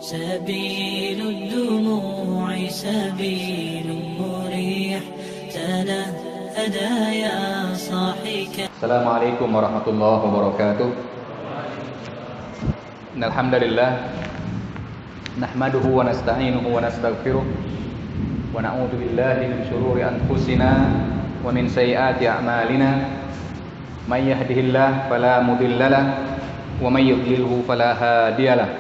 سبيل الدموع سبيل مريح تنهدى يا صاحك. السلام عليكم ورحمة الله وبركاته. إن الحمد لله نحمده ونستعينه ونستغفره ونعوذ بالله من شرور أنفسنا ومن سيئات أعمالنا من يهده الله فلا مضل له ومن يضلله فلا هادي له.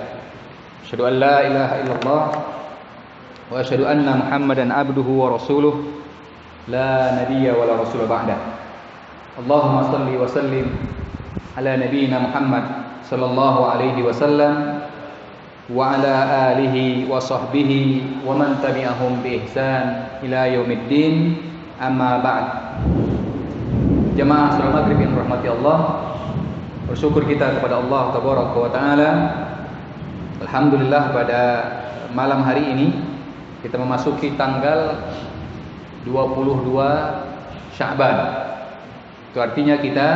أشهد أن لا إله إلا الله وأشهد أن محمدا عبده ورسوله لا نبي ولا رسول بعده. اللهم صل وسلم على نبينا محمد صلى الله عليه وسلم وعلى آله وصحبه ومن تبعهم بإحسان إلى يوم الدين. Amma ba'd. Jemaah salat maghrib yang dirahmati Allah, bersyukur kita kepada Allah tabaraka wa taala. Alhamdulillah pada malam hari ini kita memasuki tanggal 22 Sya'ban. Itu artinya kita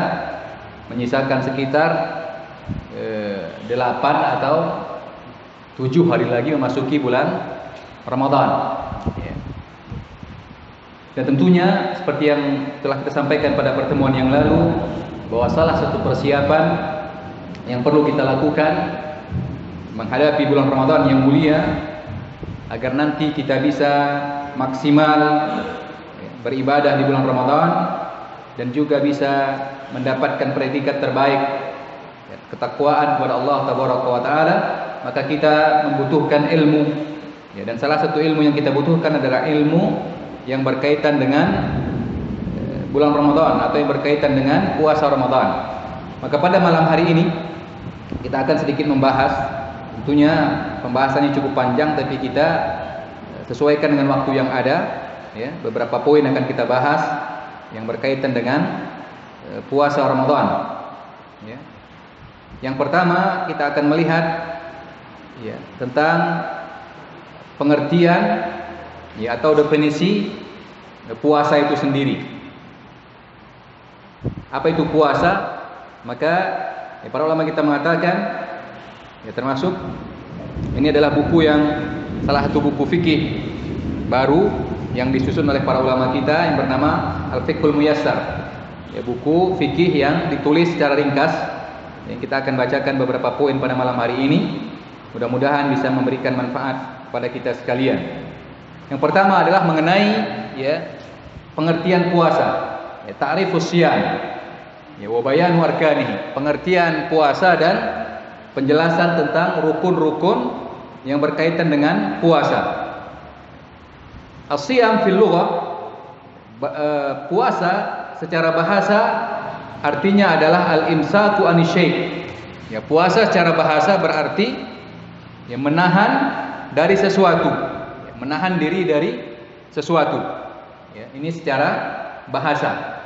menyisakan sekitar 8 atau 7 hari lagi memasuki bulan Ramadan. Dan tentunya seperti yang telah kita sampaikan pada pertemuan yang lalu, bahwa salah satu persiapan yang perlu kita lakukan menghadapi bulan Ramadan yang mulia, agar nanti kita bisa maksimal beribadah di bulan Ramadan dan juga bisa mendapatkan predikat terbaik ketakwaan kepada Allah tabaraka wa taala, maka kita membutuhkan ilmu. Dan salah satu ilmu yang kita butuhkan adalah ilmu yang berkaitan dengan bulan Ramadan atau yang berkaitan dengan puasa Ramadan. Maka pada malam hari ini kita akan sedikit membahas, tentunya pembahasannya cukup panjang, tapi kita sesuaikan dengan waktu yang ada. Beberapa poin akan kita bahas yang berkaitan dengan puasa Ramadan. Yang pertama kita akan melihat tentang pengertian atau definisi puasa itu sendiri. Apa itu puasa? Maka para ulama kita mengatakan, termasuk ini adalah buku yang salah satu buku fikih baru yang disusun oleh para ulama kita yang bernama Al-Fiqhul Muyassar. Buku fikih yang ditulis secara ringkas. Yang kita akan bacakan beberapa poin pada malam hari ini. Mudah-mudahan bisa memberikan manfaat kepada kita sekalian. Yang pertama adalah mengenai pengertian puasa, ta'rifus siyam, wa bayanu arkanihi, pengertian puasa dan penjelasan tentang rukun-rukun yang berkaitan dengan puasa. As-siyam fil lughah, puasa secara bahasa artinya adalah al-imsaku anisyai'. Puasa secara bahasa berarti menahan dari sesuatu. Menahan diri dari sesuatu. Ini secara bahasa.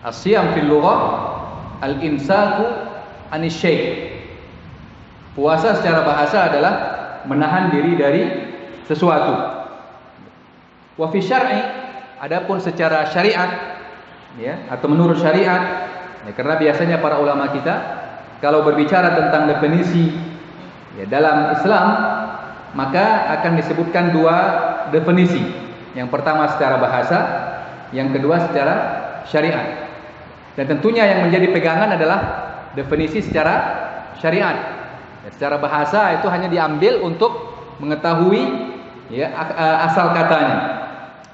As-siyam fil lughah al-imsaku anisyai'. Puasa secara bahasa adalah menahan diri dari sesuatu. Wa fi syar'i, adapun secara syariat atau menurut syariat, karena biasanya para ulama kita kalau berbicara tentang definisi dalam Islam, maka akan disebutkan dua definisi. Yang pertama secara bahasa, yang kedua secara syariat. Dan tentunya yang menjadi pegangan adalah definisi secara syariat. Secara bahasa itu hanya diambil untuk mengetahui asal katanya.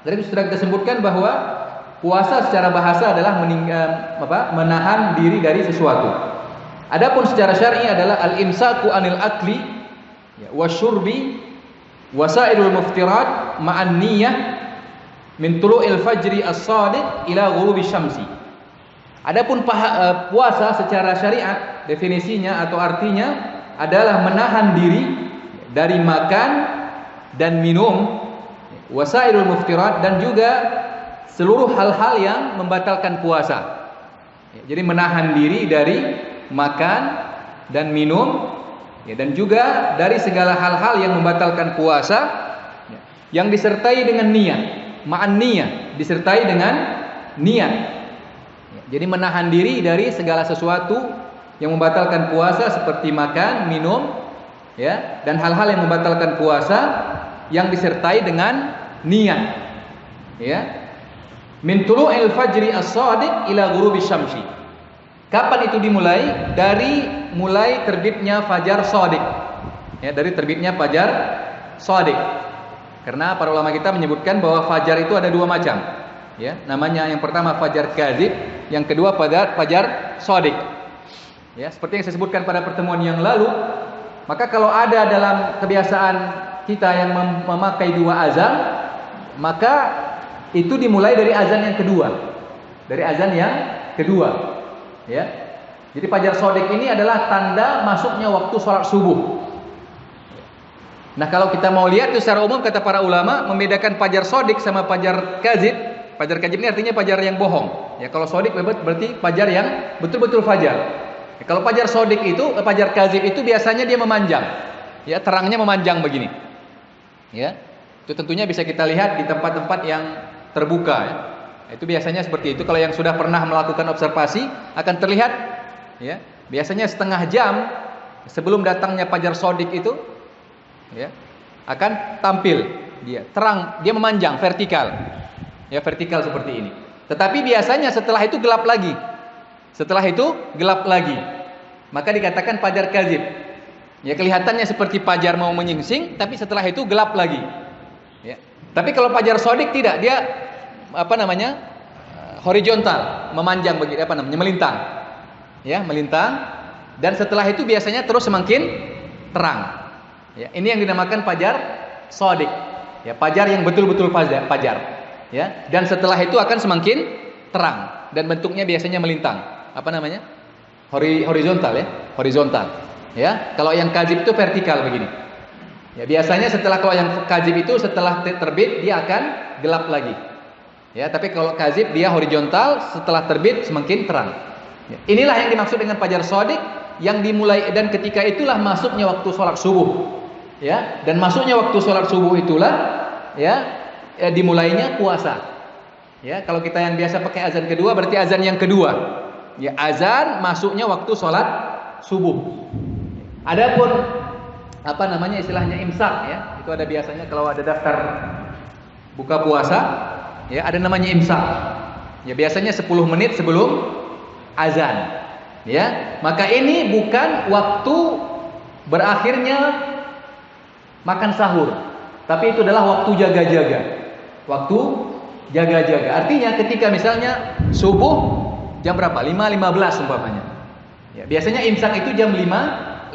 Jadi sudah kita sebutkan bahwa puasa secara bahasa adalah menahan diri dari sesuatu. Adapun secara syar'i adalah al-imsaku anil akli wasyurbi wasairul muftirat ma'an niyyah min tulu'il fajri as-shadiq ila ghurubi syamsi. Adapun puasa secara syariat, definisinya atau artinya adalah menahan diri dari makan dan minum, wasairul muftirat, dan juga seluruh hal-hal yang membatalkan puasa. Jadi menahan diri dari makan dan minum, dan juga dari segala hal-hal yang membatalkan puasa, yang disertai dengan niat, ma'an niyah, disertai dengan niat. Jadi menahan diri dari segala sesuatu yang membatalkan puasa seperti makan, minum, ya, dan hal-hal yang membatalkan puasa yang disertai dengan niat, ya. Min tulu'il fajri as-shadiq ila ghurubi syamsi. Kapan itu dimulai? Dari mulai terbitnya fajar shadiq. Ya, dari terbitnya fajar shadiq. Karena para ulama kita menyebutkan bahwa fajar itu ada dua macam. Ya, namanya yang pertama fajar kadzib, yang kedua fajar shadiq. Ya, seperti yang saya sebutkan pada pertemuan yang lalu, maka kalau ada dalam kebiasaan kita yang memakai dua azan, maka itu dimulai dari azan yang kedua. Dari azan yang kedua. Ya. Jadi fajar shadiq ini adalah tanda masuknya waktu sholat subuh. Nah, kalau kita mau lihat itu secara umum kata para ulama membedakan fajar shadiq sama fajar kadzib. Fajar kadzib ini artinya fajar yang bohong. Ya, kalau shadiq berarti fajar yang betul-betul fajar. Ya, kalau fajar shadiq itu, fajar kadzib itu biasanya dia memanjang. Ya, terangnya memanjang begini. Ya. Itu tentunya bisa kita lihat di tempat-tempat yang terbuka, ya. Itu biasanya seperti itu. Kalau yang sudah pernah melakukan observasi akan terlihat, ya, biasanya setengah jam sebelum datangnya fajar shadiq itu, ya, akan tampil dia terang, dia memanjang vertikal, ya, vertikal seperti ini. Tetapi biasanya setelah itu gelap lagi. Setelah itu gelap lagi. Maka dikatakan fajar kadzib. Ya, kelihatannya seperti fajar mau menyingsing, tapi setelah itu gelap lagi. Ya. Tapi kalau fajar shadiq tidak, dia horizontal, memanjang begitu, melintang. Ya, melintang, dan setelah itu biasanya terus semakin terang. Ya, ini yang dinamakan fajar shadiq. Ya, fajar yang betul-betul fajar. Ya, dan setelah itu akan semakin terang dan bentuknya biasanya melintang. Horizontal, ya, horizontal. Ya, kalau yang kadzib itu vertikal begini. Ya, biasanya kalau yang kadzib itu setelah terbit dia akan gelap lagi. Ya, tapi kalau kadzib dia horizontal, setelah terbit semakin terang. Ya, inilah yang dimaksud dengan fajar shadiq yang dimulai, dan ketika itulah masuknya waktu sholat subuh. Ya, dan masuknya waktu sholat subuh itulah, ya, dimulainya puasa. Ya, kalau kita yang biasa pakai azan kedua berarti azan yang kedua. Ya, azan masuknya waktu sholat subuh. Adapun istilahnya imsak, ya, itu ada biasanya kalau ada daftar buka puasa. Ya, ada namanya imsak. Ya, biasanya 10 menit sebelum azan. Ya, maka ini bukan waktu berakhirnya makan sahur, tapi itu adalah waktu jaga-jaga. Waktu jaga-jaga. Artinya ketika misalnya subuh jam berapa? 5.15 umpamanya. Ya, biasanya imsak itu jam 5:05.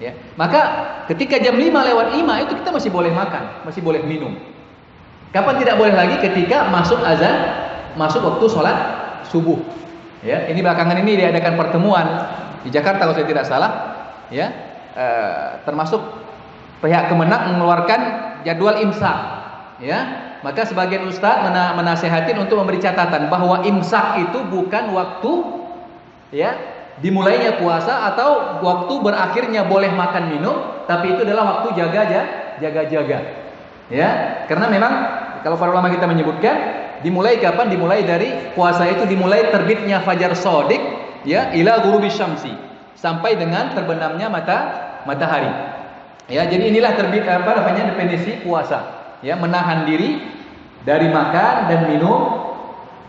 Ya, maka ketika jam 5:05 itu kita masih boleh makan, masih boleh minum. Kapan tidak boleh lagi? Ketika masuk azan, masuk waktu sholat subuh. Ya, ini belakangan ini diadakan pertemuan di Jakarta kalau saya tidak salah. Ya, termasuk pihak Kemenak mengeluarkan jadwal imsak. Ya, maka sebagian ustaz menasehatin untuk memberi catatan bahwa imsak itu bukan waktu, ya, dimulainya puasa atau waktu berakhirnya boleh makan minum, tapi itu adalah waktu jaga-jaga. Ya, karena memang kalau para ulama kita menyebutkan dimulai kapan? Dimulai dari puasa itu dimulai terbitnya fajar shadiq, ya, ila ghurubi syamsi, sampai dengan terbenamnya matahari. Ya, jadi inilah definisi puasa. Ya, menahan diri dari makan dan minum,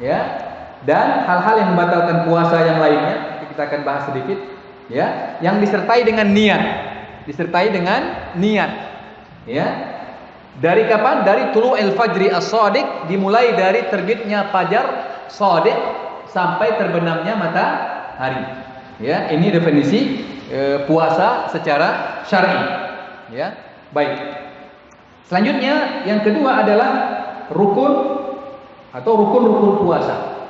ya, dan hal-hal yang membatalkan puasa yang lainnya. Nanti kita akan bahas sedikit, ya, yang disertai dengan niat. Disertai dengan niat. Ya. Dari kapan? Dari tulu'il fajri as-shadiq, dimulai dari terbitnya fajar shadiq sampai terbenamnya matahari. Ya, ini definisi puasa secara syar'i. Ya, baik. Selanjutnya yang kedua adalah rukun atau rukun-rukun puasa.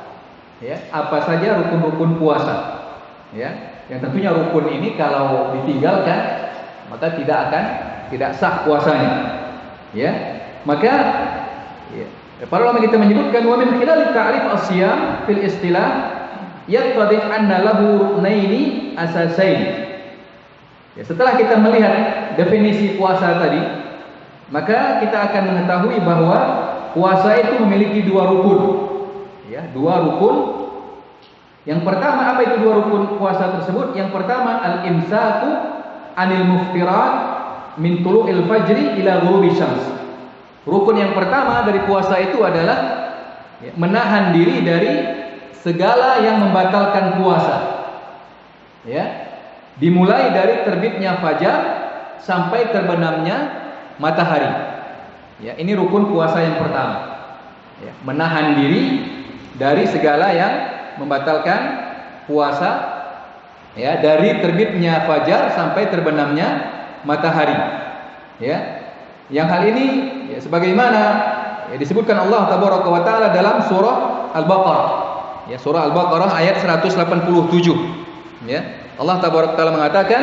Ya, apa saja rukun-rukun puasa? Ya, yang tentunya rukun ini kalau ditinggalkan maka tidak sah puasanya. Ya, maka ya, para ulama kita menyebutkan wa min khilal ta'rif as-siyam fil istilah yaqtadi anna lahu ruknaini asasain. Ya, setelah kita melihat definisi puasa tadi, maka kita akan mengetahui bahwa puasa itu memiliki dua rukun. Ya, dua rukun. Yang pertama, apa itu dua rukun puasa tersebut? Yang pertama al-imsaku anil muftirat min tulu'il fajri ila ghurubi syams. Rukun yang pertama dari puasa itu adalah menahan diri dari segala yang membatalkan puasa. Ya. Dimulai dari terbitnya fajar sampai terbenamnya matahari. Ya, ini rukun puasa yang pertama. Ya, menahan diri dari segala yang membatalkan puasa, ya, dari terbitnya fajar sampai terbenamnya matahari. Ya. Yang hal ini ya, sebagaimana ya, disebutkan Allah Tabaraka wa taala dalam surah Al-Baqarah. Ya, surah Al-Baqarah ayat 187. Ya. Allah Tabaraka wa taala mengatakan,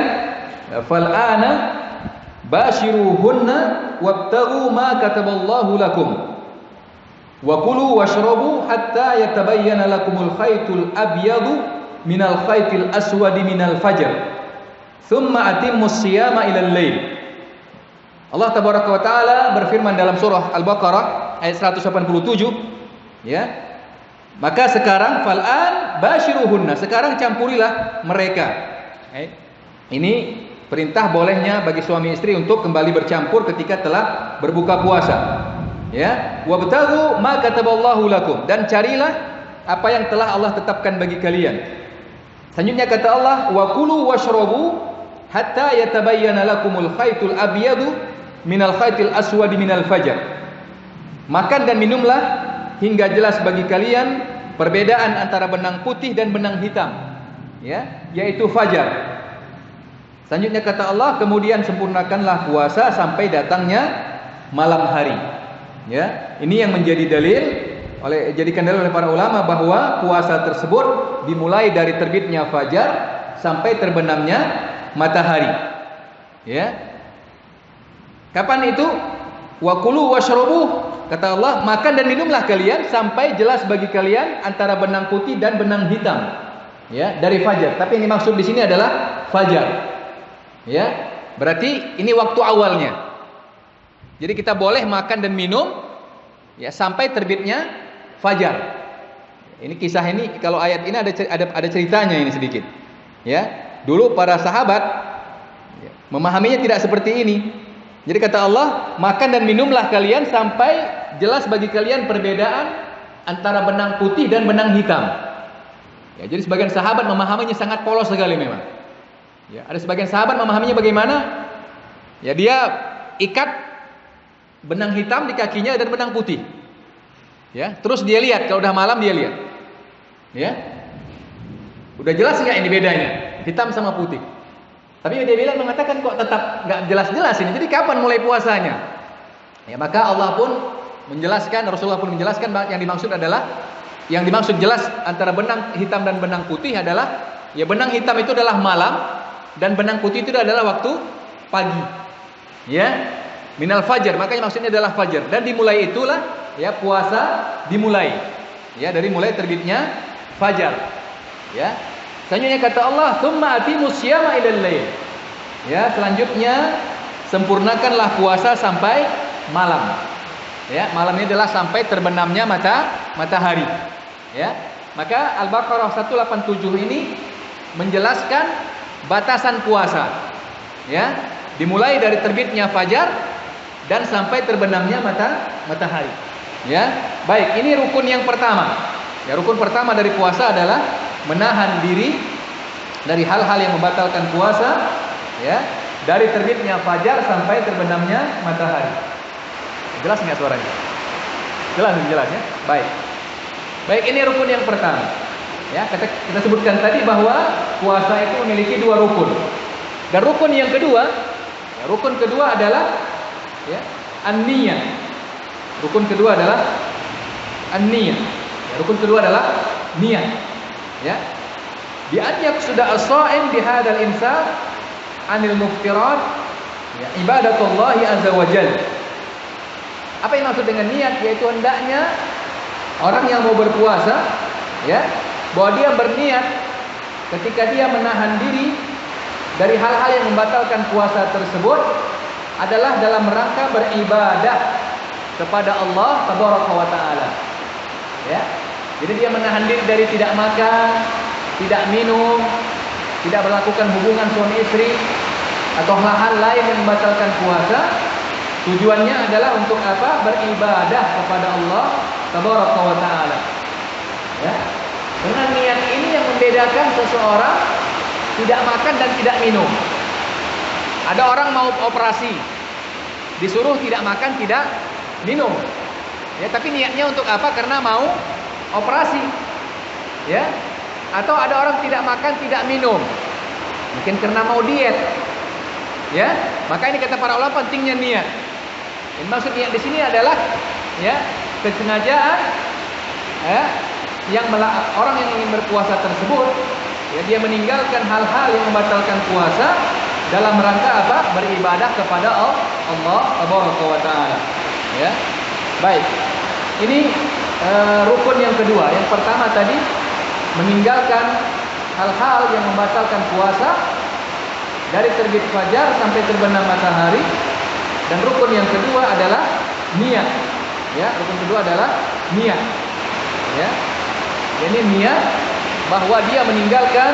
"Fal ana bashiruhunna wabtaghu ma kataballahu lakum wa kulu washrabu hatta yatabayyana lakumul khaytul abyadu minal khaytil aswadi minal fajr thumma atimmus siyama ilal lail." Allah Tabaraka wa taala berfirman dalam surah Al-Baqarah ayat 187, ya. Maka sekarang fal'an bashiruhunna, sekarang campurilah mereka. Ini perintah bolehnya bagi suami istri untuk kembali bercampur ketika telah berbuka puasa. Ya, wabtaghu ma kataballahu lakum, dan carilah apa yang telah Allah tetapkan bagi kalian. Selanjutnya kata Allah, wa kulu washrabu hatta yatabayyana lakumul khaytul abyadu minal khaytil aswadi minal fajr. Makan dan minumlah hingga jelas bagi kalian perbedaan antara benang putih dan benang hitam, ya, yaitu fajar. Selanjutnya kata Allah, kemudian sempurnakanlah puasa sampai datangnya malam hari. Ya, ini yang menjadi dalil jadikan dalil oleh para ulama bahwa puasa tersebut dimulai dari terbitnya fajar sampai terbenamnya matahari. Ya. Kapan itu? Wa kulu washrabu, kata Allah, makan dan minumlah kalian sampai jelas bagi kalian antara benang putih dan benang hitam. Ya, dari fajar. Tapi yang dimaksud di sini adalah fajar. Ya, berarti ini waktu awalnya. Jadi kita boleh makan dan minum ya sampai terbitnya fajar. Ini kisah ini, kalau ayat ini ada ceritanya ini sedikit. Ya, dulu para sahabat ya, memahaminya tidak seperti ini. Jadi kata Allah, makan dan minumlah kalian sampai jelas bagi kalian perbedaan antara benang putih dan benang hitam. Ya, jadi sebagian sahabat memahaminya sangat polos sekali memang. Ya, ada sebagian sahabat memahaminya bagaimana? Ya, dia ikat benang hitam di kakinya dan benang putih. Ya, terus dia lihat, kalau udah malam dia lihat. Ya. Udah jelas enggak ini bedanya? Hitam sama putih. Tapi dia bilang mengatakan kok tetap enggak jelas-jelas ini. Jadi kapan mulai puasanya? Ya, maka Allah pun menjelaskan, Rasulullah pun menjelaskan yang dimaksud jelas antara benang hitam dan benang putih adalah ya benang hitam itu adalah malam dan benang putih itu adalah waktu pagi. Ya, minal fajar, makanya maksudnya adalah fajar, dan dimulai itulah ya puasa dimulai. Ya, dari mulai terbitnya fajar. Ya. Selanjutnya kata Allah, "Tsumma atimus syiyama ilal lail." Ya, selanjutnya sempurnakanlah puasa sampai malam. Ya, malam ini adalah sampai terbenamnya matahari. Ya. Maka Al-Baqarah 187 ini menjelaskan batasan puasa. Ya, dimulai dari terbitnya fajar dan sampai terbenamnya matahari. Ya, baik, ini rukun yang pertama. Ya, rukun pertama dari puasa adalah menahan diri dari hal-hal yang membatalkan puasa, ya, dari terbitnya fajar sampai terbenamnya matahari. Jelas nggak suaranya? Jelas ya. Baik. Baik, ini rukun yang pertama. Ya, kita sebutkan tadi bahwa puasa itu memiliki dua rukun. Dan rukun yang kedua, ya, rukun kedua adalah ya, an-niyah. Rukun kedua adalah an-niyah. Ya, rukun kedua adalah niat. Ya. Bi an yaqsuda as-sha'im bi hadzal imsak 'anil muftirat ya ibadatullahi azza wa jalla. Apa yang maksud dengan niat? Yaitu hendaknya orang yang mau berpuasa ya, bahwa dia berniat ketika dia menahan diri dari hal-hal yang membatalkan puasa tersebut adalah dalam rangka beribadah kepada Allah Tabaraka wa taala. Ya. Jadi dia menahan diri dari tidak makan, tidak minum, tidak melakukan hubungan suami istri atau hal-hal lain yang membatalkan puasa, tujuannya adalah untuk apa? Beribadah kepada Allah Tabaraka wa Ta'ala. Ya. Dengan niat ini yang membedakan seseorang tidak makan dan tidak minum. Ada orang mau operasi, disuruh tidak makan, tidak minum. Ya, tapi niatnya untuk apa? Karena mau operasi. Ya. Atau ada orang tidak makan, tidak minum. Mungkin karena mau diet. Ya. Maka ini kata para ulama pentingnya niat. Yang maksud niat di sini adalah ya, kesengajaan ya, orang yang ingin berpuasa tersebut ya, dia meninggalkan hal-hal yang membatalkan puasa dalam rangka apa? Beribadah kepada Allah Tabaraka wa Ta'ala. Ya. Baik. Ini rukun yang kedua. Yang pertama tadi meninggalkan hal-hal yang membatalkan puasa dari terbit fajar sampai terbenam matahari. Dan rukun yang kedua adalah niat. Ya, rukun kedua adalah niat. Ya. Ini niat bahwa dia meninggalkan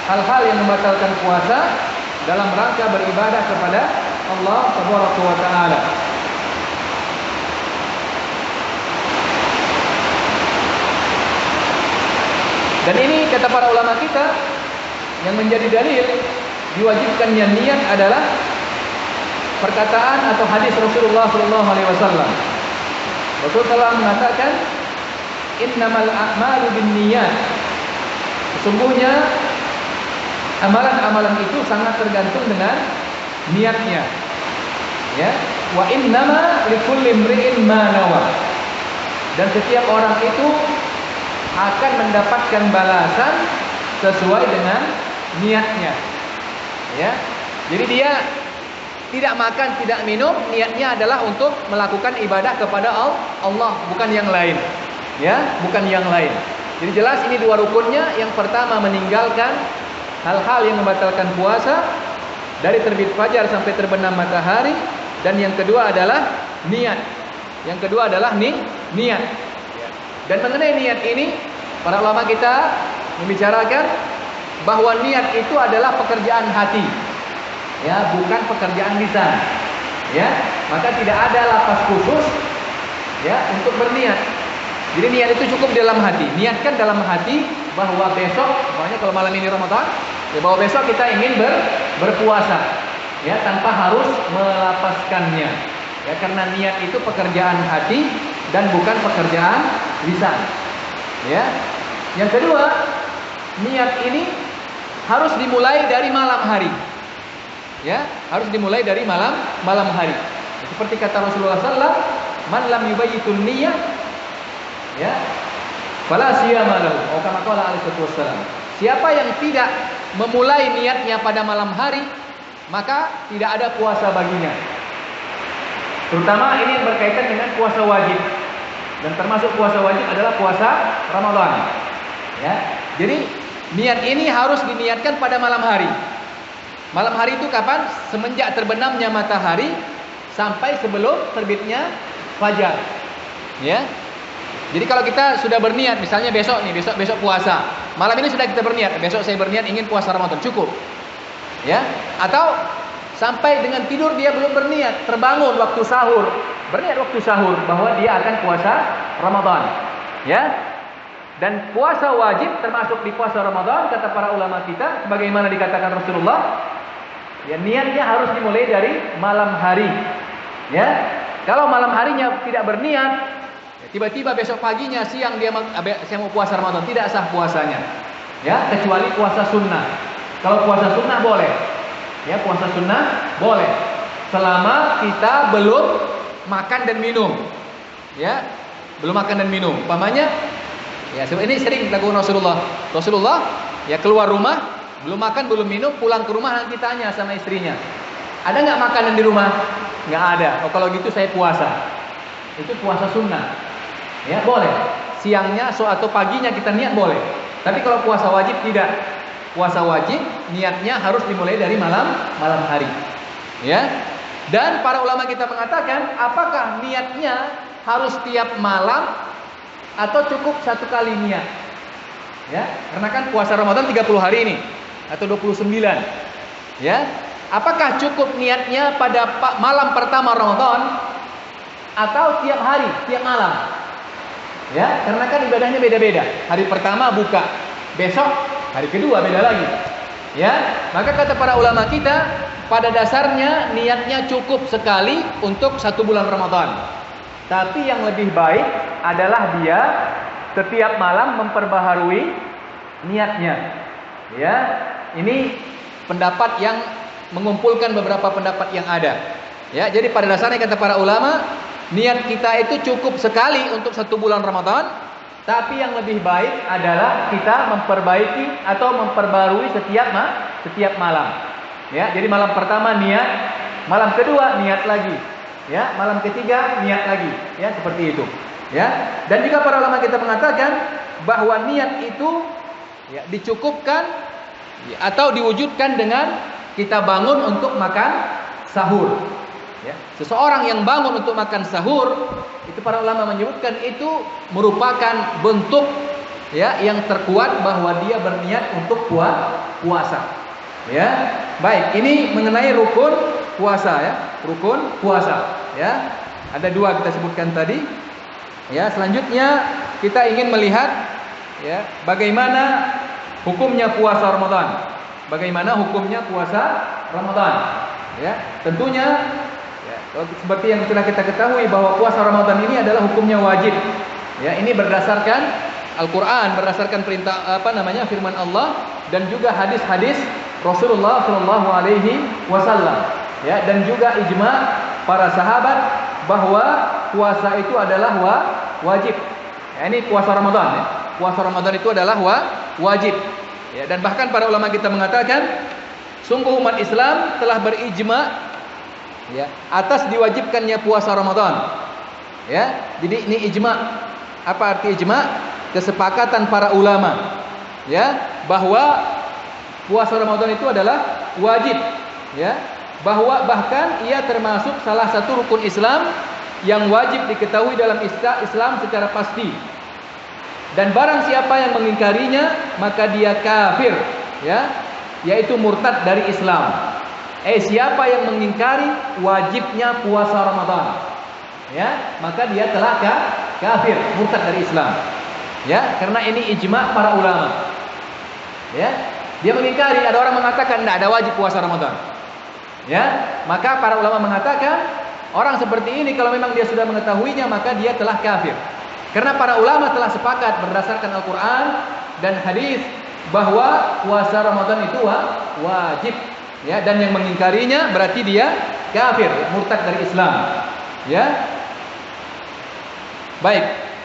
hal-hal yang membatalkan puasa dalam rangka beribadah kepada Allah Subhanahu wa Ta'ala. Dan ini kata para ulama kita yang menjadi dalil diwajibkannya niat adalah perkataan atau hadis Rasulullah SAW. Rasulullah mengatakan, innamal a'malu binniyat. Sesungguhnya amalan-amalan itu sangat tergantung dengan niatnya. Ya, wa innama likulli imri'in ma nawa. Dan setiap orang itu akan mendapatkan balasan sesuai dengan niatnya. Ya. Jadi dia tidak makan, tidak minum, niatnya adalah untuk melakukan ibadah kepada Allah, bukan yang lain. Ya, bukan yang lain. Jadi jelas ini dua rukunnya. Yang pertama meninggalkan hal-hal yang membatalkan puasa dari terbit fajar sampai terbenam matahari, dan yang kedua adalah niat. Yang kedua adalah niat. Dan mengenai niat ini, para ulama kita membicarakan bahwa niat itu adalah pekerjaan hati. Ya, bukan pekerjaan lisan. Ya, maka tidak ada lafaz khusus ya untuk berniat. Jadi niat itu cukup dalam hati. Niatkan dalam hati bahwa besok, makanya kalau malam ini Ramadan, ya bahwa besok kita ingin berpuasa. Ya, tanpa harus melafazkannya. Ya, karena niat itu pekerjaan hati dan bukan pekerjaan lisan. Ya. Yang kedua, niat ini harus dimulai dari malam hari. Ya, harus dimulai dari malam hari. Seperti kata Rasulullah sallallahu, "Man lam yubayyitun niyyah, ya, fala siyama lahu." Atau kama qala alaihi wasallam. Siapa yang tidak memulai niatnya pada malam hari, maka tidak ada puasa baginya. Terutama ini yang berkaitan dengan puasa wajib. Dan termasuk puasa wajib adalah puasa Ramadan. Ya. Jadi niat ini harus diniatkan pada malam hari. Malam hari itu kapan? Semenjak terbenamnya matahari sampai sebelum terbitnya fajar. Ya. Jadi kalau kita sudah berniat, misalnya besok puasa. Malam ini sudah kita berniat, besok saya berniat ingin puasa Ramadan, cukup. Ya. Atau sampai dengan tidur dia belum berniat, terbangun waktu sahur, berniat waktu sahur bahwa dia akan puasa Ramadan. Ya. Dan puasa wajib termasuk di puasa Ramadan, kata para ulama kita, sebagaimana dikatakan Rasulullah, ya niatnya harus dimulai dari malam hari. Ya. Kalau malam harinya tidak berniat, ya, tiba-tiba besok paginya saya mau puasa Ramadan, tidak sah puasanya. Ya, kecuali puasa sunnah. Kalau puasa sunnah boleh. Ya, puasa sunnah boleh selama kita belum makan dan minum. Ya, belum makan dan minum. Umpamanya, ya ini sering dilakukan Rasulullah ya keluar rumah, belum makan, belum minum, pulang ke rumah nanti tanya sama istrinya, ada nggak makanan di rumah? Nggak ada. Oh, kalau gitu saya puasa. Itu puasa sunnah. Ya, boleh. Siangnya atau paginya kita niat boleh. Tapi kalau puasa wajib tidak. Puasa wajib niatnya harus dimulai dari malam hari. Ya. Dan para ulama kita mengatakan, apakah niatnya harus tiap malam atau cukup satu kali niat? Ya, karena kan puasa Ramadan 30 hari ini atau 29. Ya. apakah cukup niatnya pada malam pertama Ramadan atau tiap hari, tiap malam? Ya, karena kan ibadahnya beda-beda. Hari pertama buka, besok hari kedua beda lagi. Ya, maka kata para ulama kita, pada dasarnya niatnya cukup sekali untuk 1 bulan Ramadan. Tapi yang lebih baik adalah dia setiap malam memperbaharui niatnya. Ya, ini pendapat yang mengumpulkan beberapa pendapat yang ada. Ya, jadi pada dasarnya kata para ulama, niat kita itu cukup sekali untuk 1 bulan Ramadan, tapi yang lebih baik adalah kita memperbaiki atau memperbarui setiap malam. Ya, jadi malam pertama niat, malam kedua niat lagi. Ya, malam ketiga niat lagi. Ya, seperti itu. Ya, dan juga para ulama kita mengatakan bahwa niat itu ya dicukupkan ya, atau diwujudkan dengan kita bangun untuk makan sahur. Ya, seseorang yang bangun untuk makan sahur, itu para ulama menyebutkan itu merupakan bentuk ya yang terkuat bahwa dia berniat untuk puasa. Ya, baik. Ini mengenai rukun puasa ya, rukun puasa. Ya, ada 2 kita sebutkan tadi. Ya, selanjutnya kita ingin melihat ya bagaimana hukumnya puasa Ramadan. Bagaimana hukumnya puasa Ramadan? Ya, tentunya ya, seperti yang telah kita ketahui bahwa puasa Ramadan ini adalah hukumnya wajib. Ya, ini berdasarkan Al-Qur'an, berdasarkan perintah firman Allah dan juga hadis-hadis Rasulullah Shallallahu alaihi wasallam. Ya, dan juga ijma para sahabat bahwa puasa itu adalah wajib. Ya, ini puasa Ramadan ya. Puasa Ramadan itu adalah wajib. Ya, dan bahkan para ulama kita mengatakan sungguh umat Islam telah berijma ya atas diwajibkannya puasa Ramadan. Ya, jadi ini ijma. Apa arti ijma? Kesepakatan para ulama ya bahwa puasa Ramadan itu adalah wajib ya, bahwa bahkan ia termasuk salah satu rukun Islam yang wajib diketahui dalam Islam secara pasti. Dan barang siapa yang mengingkarinya maka dia kafir ya, yaitu murtad dari Islam. Siapa yang mengingkari wajibnya puasa Ramadan ya, maka dia telah kafir, murtad dari Islam. Ya, karena ini ijma para ulama. Ya, dia mengingkari, ada orang mengatakan tidak ada wajib puasa Ramadan. Ya, maka para ulama mengatakan orang seperti ini kalau memang dia sudah mengetahuinya maka dia telah kafir. Karena para ulama telah sepakat berdasarkan Al-Quran dan hadis bahwa puasa Ramadan itu wajib. Ya, dan yang mengingkarinya berarti dia kafir, murtad dari Islam. Ya, baik.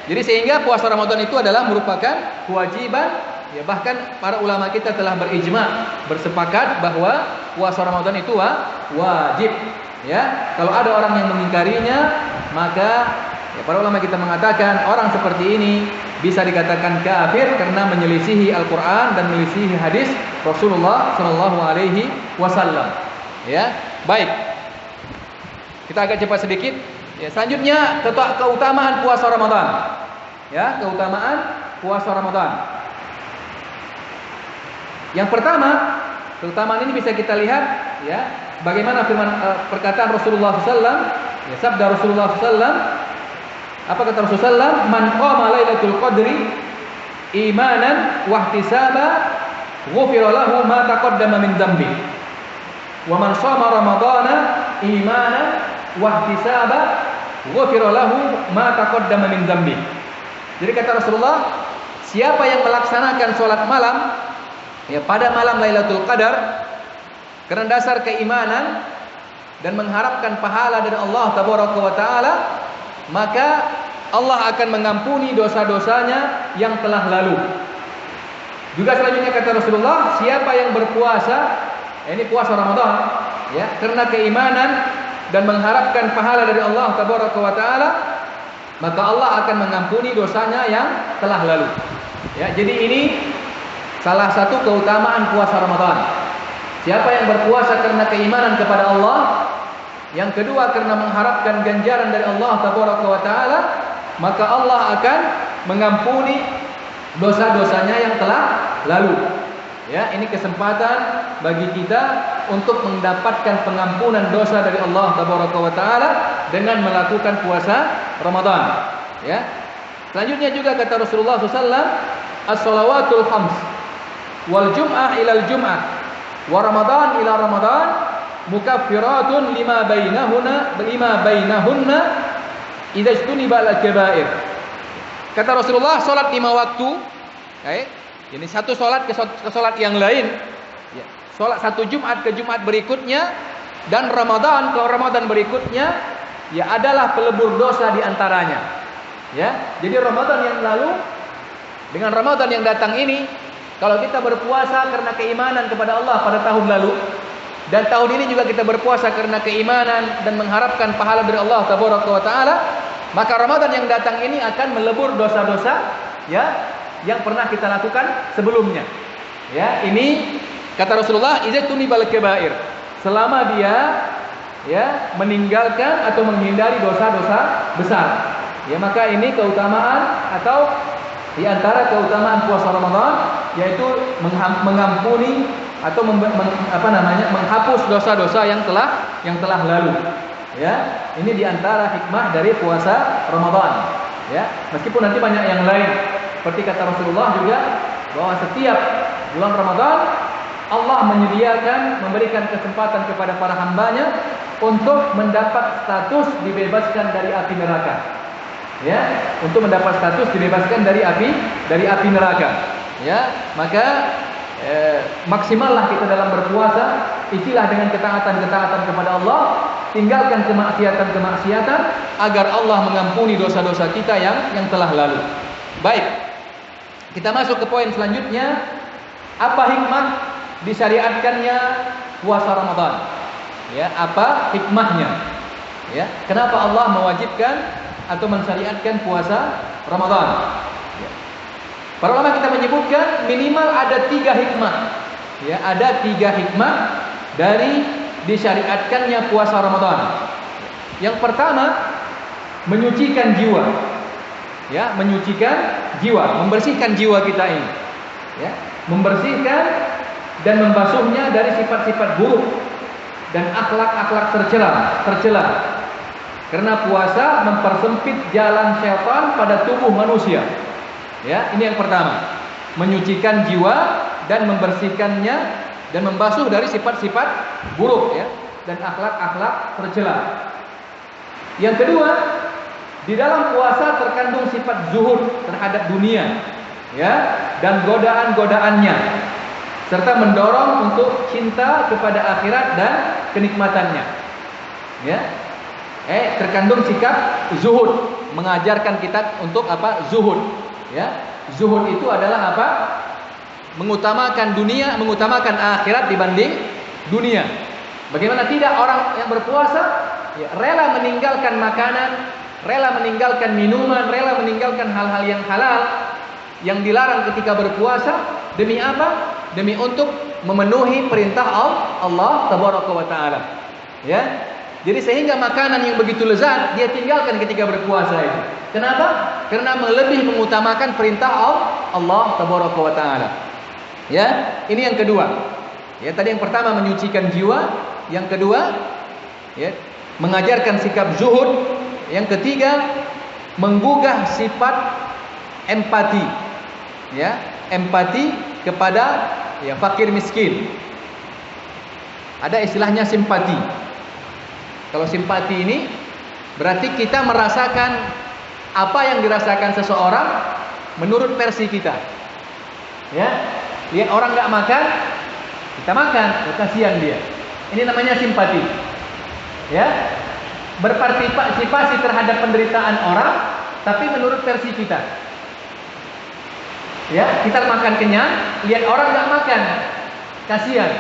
Jadi sehingga puasa Ramadan itu adalah merupakan kewajiban. Ya, bahkan para ulama kita telah berijma, bersepakat bahwa puasa Ramadan itu wajib. Ya, kalau ada orang yang mengingkarinya, maka ya, para ulama kita mengatakan orang seperti ini bisa dikatakan kafir karena menyelisihi Al-Quran dan menyelisihi hadis Rasulullah Shallallahu Alaihi Wasallam. Ya, baik. Kita agak cepat sedikit. Ya, selanjutnya keutamaan puasa Ramadan. Ya, keutamaan puasa Ramadan. Yang pertama, keutamaan ini bisa kita lihat ya, bagaimana perkataan Rasulullah SAW, ya, sabda Rasulullah SAW. Apa kata Rasulullah SAW? Man qama lailatul qadri imanan wa ihtisaba ghufira lahu ma taqaddama min dzambi. Wa man shama ramadhana imanan wa ihtisaba ghufira lahu ma taqaddama min dzambi. Jadi kata Rasulullah, siapa yang melaksanakan sholat malam ya pada malam Lailatul Qadar karena dasar keimanan dan mengharapkan pahala dari Allah Tabaraka wa Taala, maka Allah akan mengampuni dosa-dosanya yang telah lalu. Juga selanjutnya kata Rasulullah, siapa yang berpuasa, ini puasa Ramadan ya, karena keimanan dan mengharapkan pahala dari Allah Tabaraka wa Taala, maka Allah akan mengampuni dosanya yang telah lalu. Ya, jadi ini salah satu keutamaan puasa Ramadan. Siapa yang berpuasa karena keimanan kepada Allah, yang kedua karena mengharapkan ganjaran dari Allah Tabaraka wa Taala, maka Allah akan mengampuni dosa-dosanya yang telah lalu. Ya, ini kesempatan bagi kita untuk mendapatkan pengampunan dosa dari Allah Tabaraka wa taala dengan melakukan puasa Ramadan. Ya. Selanjutnya juga kata Rasulullah SAW, as-salawatul khams wal jum'ah ilal jum'ah wa Ramadan ila Ramadan mukaffiratun lima bainahunna idza ijtuniba al-kaba'ir. Kata Rasulullah, salat 5 waktu, ini satu salat ke salat yang lain, ya. Salat satu Jumat ke Jumat berikutnya dan Ramadan ke Ramadan berikutnya, ya adalah pelebur dosa di antaranya. Ya, jadi Ramadan yang lalu dengan Ramadan yang datang ini, kalau kita berpuasa karena keimanan kepada Allah pada tahun lalu, dan tahun ini juga kita berpuasa karena keimanan dan mengharapkan pahala dari Allah Tabaraka wa taala, maka Ramadan yang datang ini akan melebur dosa-dosa, ya, yang pernah kita lakukan sebelumnya. Ya, ini kata Rasulullah, izattunibal kabair, selama dia, ya, meninggalkan atau menghindari dosa-dosa besar. Ya, maka ini keutamaan atau di antara keutamaan puasa Ramadan, yaitu mengampuni atau menghapus dosa-dosa yang telah lalu. Ya, ini di antara hikmah dari puasa Ramadan. Ya, meskipun nanti banyak yang lain. Seperti kata Rasulullah juga bahwa setiap bulan Ramadan Allah memberikan kesempatan kepada para hambanya untuk mendapat status dibebaskan dari api neraka. Ya, untuk mendapat status dibebaskan dari api neraka. Ya, maka maksimallah kita dalam berpuasa, isilah dengan ketaatan kepada Allah, tinggalkan kemaksiatan agar Allah mengampuni dosa-dosa kita yang telah lalu. Baik, kita masuk ke poin selanjutnya. Apa hikmah disyariatkannya puasa Ramadan? Ya, apa hikmahnya? Ya, kenapa Allah mewajibkan atau mensyariatkan puasa Ramadan? Ya. Para ulama kita menyebutkan minimal ada 3 hikmah. Ya, ada 3 hikmah dari disyariatkannya puasa Ramadan. Yang pertama, menyucikan jiwa. Ya, menyucikan jiwa, membersihkan jiwa kita ini. Ya, membersihkan dan membasuhnya dari sifat-sifat buruk dan akhlak-akhlak tercela. Karena puasa mempersempit jalan syaitan pada tubuh manusia. Ya, ini yang pertama. Menyucikan jiwa dan membersihkannya dan membasuh dari sifat-sifat buruk, ya, dan akhlak-akhlak tercela. Yang kedua, di dalam puasa terkandung sifat zuhud terhadap dunia, ya, dan godaan-godaannya, serta mendorong untuk cinta kepada akhirat dan kenikmatannya. Ya. Terkandung sikap zuhud, mengajarkan kita untuk apa? Zuhud. Ya, zuhud itu adalah apa? Mengutamakan dunia, mengutamakan akhirat dibanding dunia. Bagaimana tidak orang yang berpuasa, ya, rela meninggalkan makanan, rela meninggalkan minuman, rela meninggalkan hal-hal yang halal yang dilarang ketika berpuasa, demi apa? Demi untuk memenuhi perintah Allah Tabaraka wa taala. Ya. Jadi sehingga makanan yang begitu lezat dia tinggalkan ketika berpuasa itu. Kenapa? Karena lebih mengutamakan perintah Allah Tabaraka wa taala. Ya, ini yang kedua. Ya, tadi yang pertama menyucikan jiwa, yang kedua, ya, mengajarkan sikap zuhud, yang ketiga menggugah sifat empati. Ya, empati kepada, ya, fakir miskin. Ada istilahnya simpati. Kalau simpati ini berarti kita merasakan apa yang dirasakan seseorang menurut versi kita. Ya, lihat orang nggak makan, kita makan, kasihan dia. Ini namanya simpati. Ya, berpartisipasi terhadap penderitaan orang, tapi menurut versi kita. Ya, kita makan kenyang, lihat orang nggak makan, kasihan.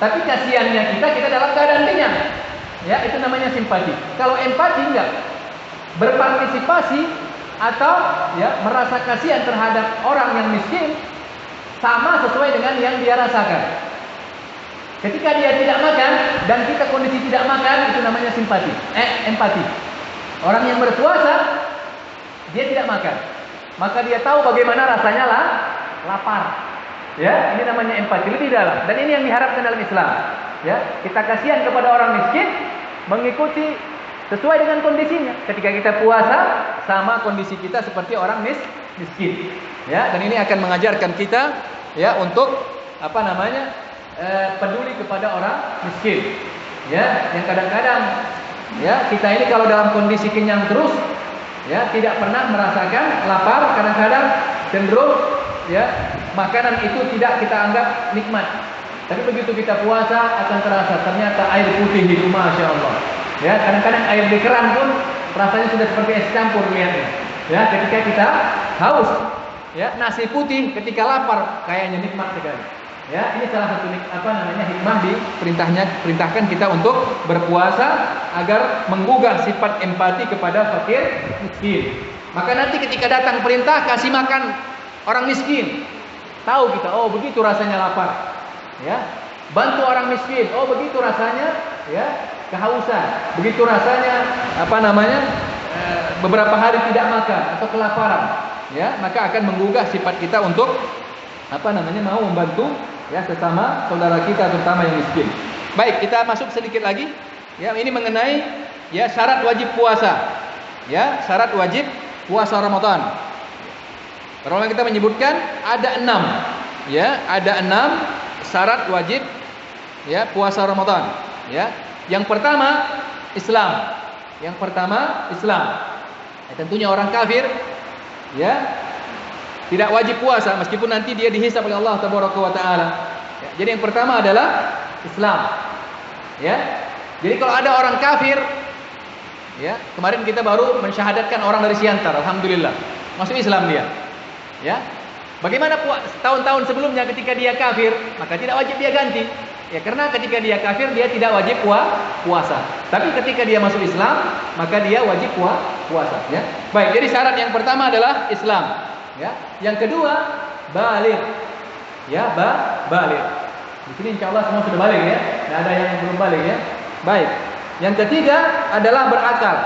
Tapi kasihannya kita dalam keadaan kenyang. Ya, itu namanya simpati. Kalau empati enggak, berpartisipasi atau, ya, merasa kasihan terhadap orang yang miskin sama sesuai dengan yang dia rasakan. Ketika dia tidak makan dan kita kondisi tidak makan, itu namanya simpati. Empati. Orang yang berpuasa dia tidak makan, maka dia tahu bagaimana rasanya lapar. Ya, ini namanya empati lebih dalam. Dan ini yang diharapkan dalam Islam. Ya, kita kasihan kepada orang miskin, mengikuti sesuai dengan kondisinya. Ketika kita puasa, sama kondisi kita seperti orang miskin. Ya, dan ini akan mengajarkan kita ya untuk peduli kepada orang miskin. Ya, yang kadang-kadang ya kita ini kalau dalam kondisi kenyang terus, ya tidak pernah merasakan lapar, kadang-kadang cenderung ya makanan itu tidak kita anggap nikmat. Tapi begitu kita puasa akan terasa ternyata air putih itu masya Allah. Ya kadang-kadang air di keran pun rasanya sudah seperti es campur lihatnya. Ya ketika kita haus, ya nasi putih ketika lapar kayaknya nikmat sekali. Ya ini salah satu hikmah perintahkan kita untuk berpuasa agar menggugah sifat empati kepada fakir miskin. Maka nanti ketika datang perintah kasih makan orang miskin, tahu kita, oh begitu rasanya lapar, ya. Bantu orang miskin, oh begitu rasanya, ya, kehausan, begitu rasanya beberapa hari tidak makan atau kelaparan, ya, maka akan menggugah sifat kita untuk mau membantu, ya, sesama saudara kita terutama yang miskin. Baik, kita masuk sedikit lagi, ya, ini mengenai ya syarat wajib puasa, ya, syarat wajib puasa Ramadan. Para ulama kita menyebutkan ada 6, ya, ada 6 syarat wajib ya puasa Ramadan, ya. Yang pertama Islam. Ya, tentunya orang kafir ya tidak wajib puasa meskipun nanti dia dihisab oleh Allah Tabaraka wa taala. Ya, jadi yang pertama adalah Islam. Ya. Jadi kalau ada orang kafir, ya, kemarin kita baru mensyahadatkan orang dari Siantar, alhamdulillah. Masuk Islam dia. Ya. Bagaimana tahun-tahun sebelumnya ketika dia kafir, maka tidak wajib dia ganti. Ya, karena ketika dia kafir dia tidak wajib puasa. Tapi ketika dia masuk Islam, maka dia wajib puasa, ya. Baik, jadi syarat yang pertama adalah Islam, ya. Yang kedua, baligh. Ya, baligh. Di sini insyaallah semua sudah baligh, ya. Tidak ada yang belum baligh, ya. Baik. Yang ketiga adalah berakal.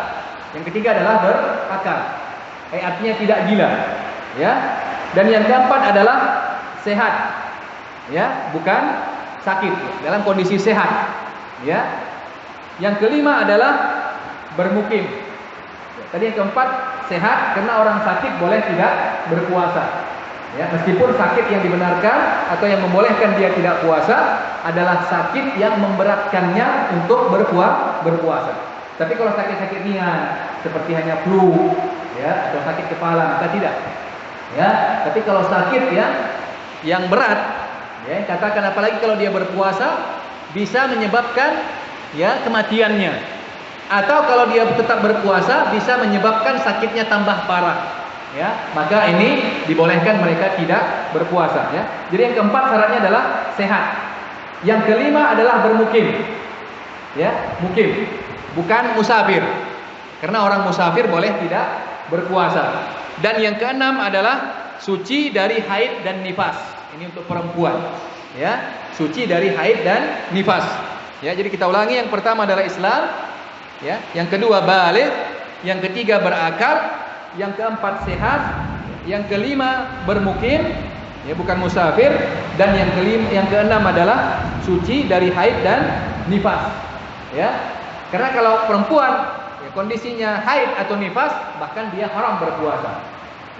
Artinya tidak gila. Ya. Dan yang keempat adalah sehat. Ya, bukan sakit, dalam kondisi sehat. Ya. Yang kelima adalah bermukim. Tadi yang keempat sehat, karena orang sakit boleh tidak berpuasa. Ya, meskipun sakit yang dibenarkan atau yang membolehkan dia tidak puasa adalah sakit yang memberatkannya untuk berpuasa. Tapi kalau sakit-sakit ringan seperti hanya flu, ya, atau sakit kepala, maka tidak. Ya, tapi kalau sakit yang berat, ya, katakan apalagi kalau dia berpuasa bisa menyebabkan ya kematiannya. Atau kalau dia tetap berpuasa bisa menyebabkan sakitnya tambah parah. Ya, maka ini dibolehkan mereka tidak berpuasa, ya. Jadi yang keempat syaratnya adalah sehat. Yang kelima adalah bermukim. Ya, mukim, bukan musafir. Karena orang musafir boleh tidak berpuasa. Dan yang keenam adalah suci dari haid dan nifas. Ini untuk perempuan, ya, suci dari haid dan nifas. Ya, jadi kita ulangi, yang pertama adalah Islam, ya, yang kedua baligh, yang ketiga berakal, yang keempat sehat, yang kelima bermukim, ya, bukan musafir, dan yang keenam adalah suci dari haid dan nifas. Ya, karena kalau perempuan ya, kondisinya haid atau nifas, bahkan dia haram berpuasa.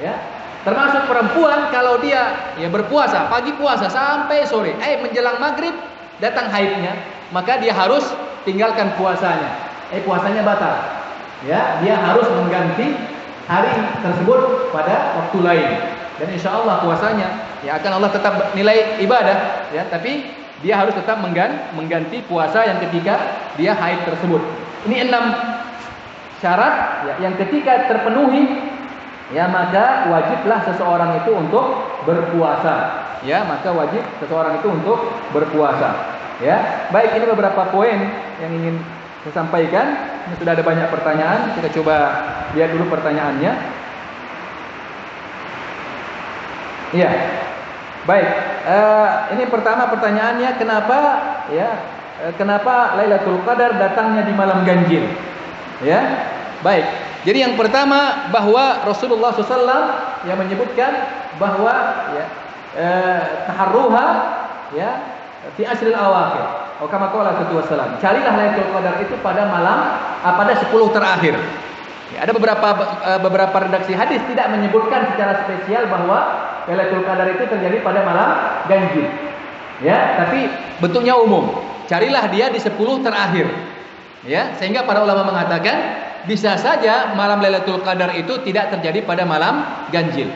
Ya, termasuk perempuan kalau dia ya berpuasa, pagi puasa sampai sore, menjelang maghrib datang haidnya, maka dia harus tinggalkan puasanya. Puasanya batal. Ya, dia harus mengganti hari tersebut pada waktu lain. Dan insya Allah puasanya ya akan Allah tetap nilai ibadah, ya, tapi dia harus tetap mengganti puasa yang ketika dia haid tersebut. Ini 6 syarat, ya, yang ketika terpenuhi, ya, maka wajiblah seseorang itu untuk berpuasa. Ya, maka wajib seseorang itu untuk berpuasa. Ya, baik, ini beberapa poin yang ingin saya sampaikan. Ini sudah ada banyak pertanyaan. Kita coba lihat dulu pertanyaannya. Iya, baik. Ini pertama pertanyaannya, kenapa Lailatul Qadar datangnya di malam ganjil? Ya, baik. Jadi yang pertama bahwa Rasulullah SAW yang menyebutkan bahwa ya, taharruha ya fi asril awakhir. Oh kama qala sallallahu. Carilah Lailatul Qadar itu pada malam pada 10 terakhir. Ya, ada beberapa redaksi hadis tidak menyebutkan secara spesial bahwa Lailatul Qadar itu terjadi pada malam ganjil. Ya, tapi bentuknya umum. Carilah dia di 10 terakhir. Ya, sehingga para ulama mengatakan bisa saja malam Lailatul Qadar itu tidak terjadi pada malam ganjil.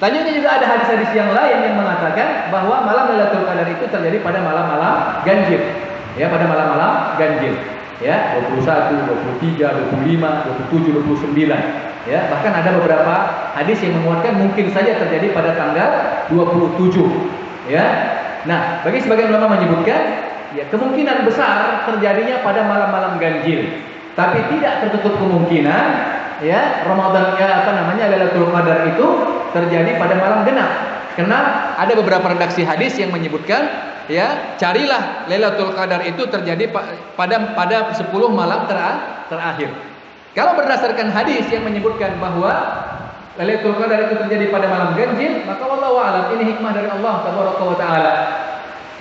Selanjutnya juga ada hadis-hadis yang lain yang mengatakan bahwa malam Lailatul Qadar itu terjadi pada malam-malam ganjil. Ya, pada malam-malam ganjil. Ya, 21, 23, 25, 27, 29. Ya, bahkan ada beberapa hadis yang menguatkan mungkin saja terjadi pada tanggal 27. Ya. Nah, bagi sebagian ulama menyebutkan ya kemungkinan besar terjadinya pada malam-malam ganjil. Tapi tidak tertutup kemungkinan ya Ramadan Lailatul Qadar itu terjadi pada malam genap. Karena ada beberapa redaksi hadis yang menyebutkan ya carilah Lailatul Qadar itu terjadi pada 10 malam terakhir. Kalau berdasarkan hadis yang menyebutkan bahwa Lailatul Qadar itu terjadi pada malam ganjil, maka wallahu a'lam ini hikmah dari Allah tabaraka wa taala.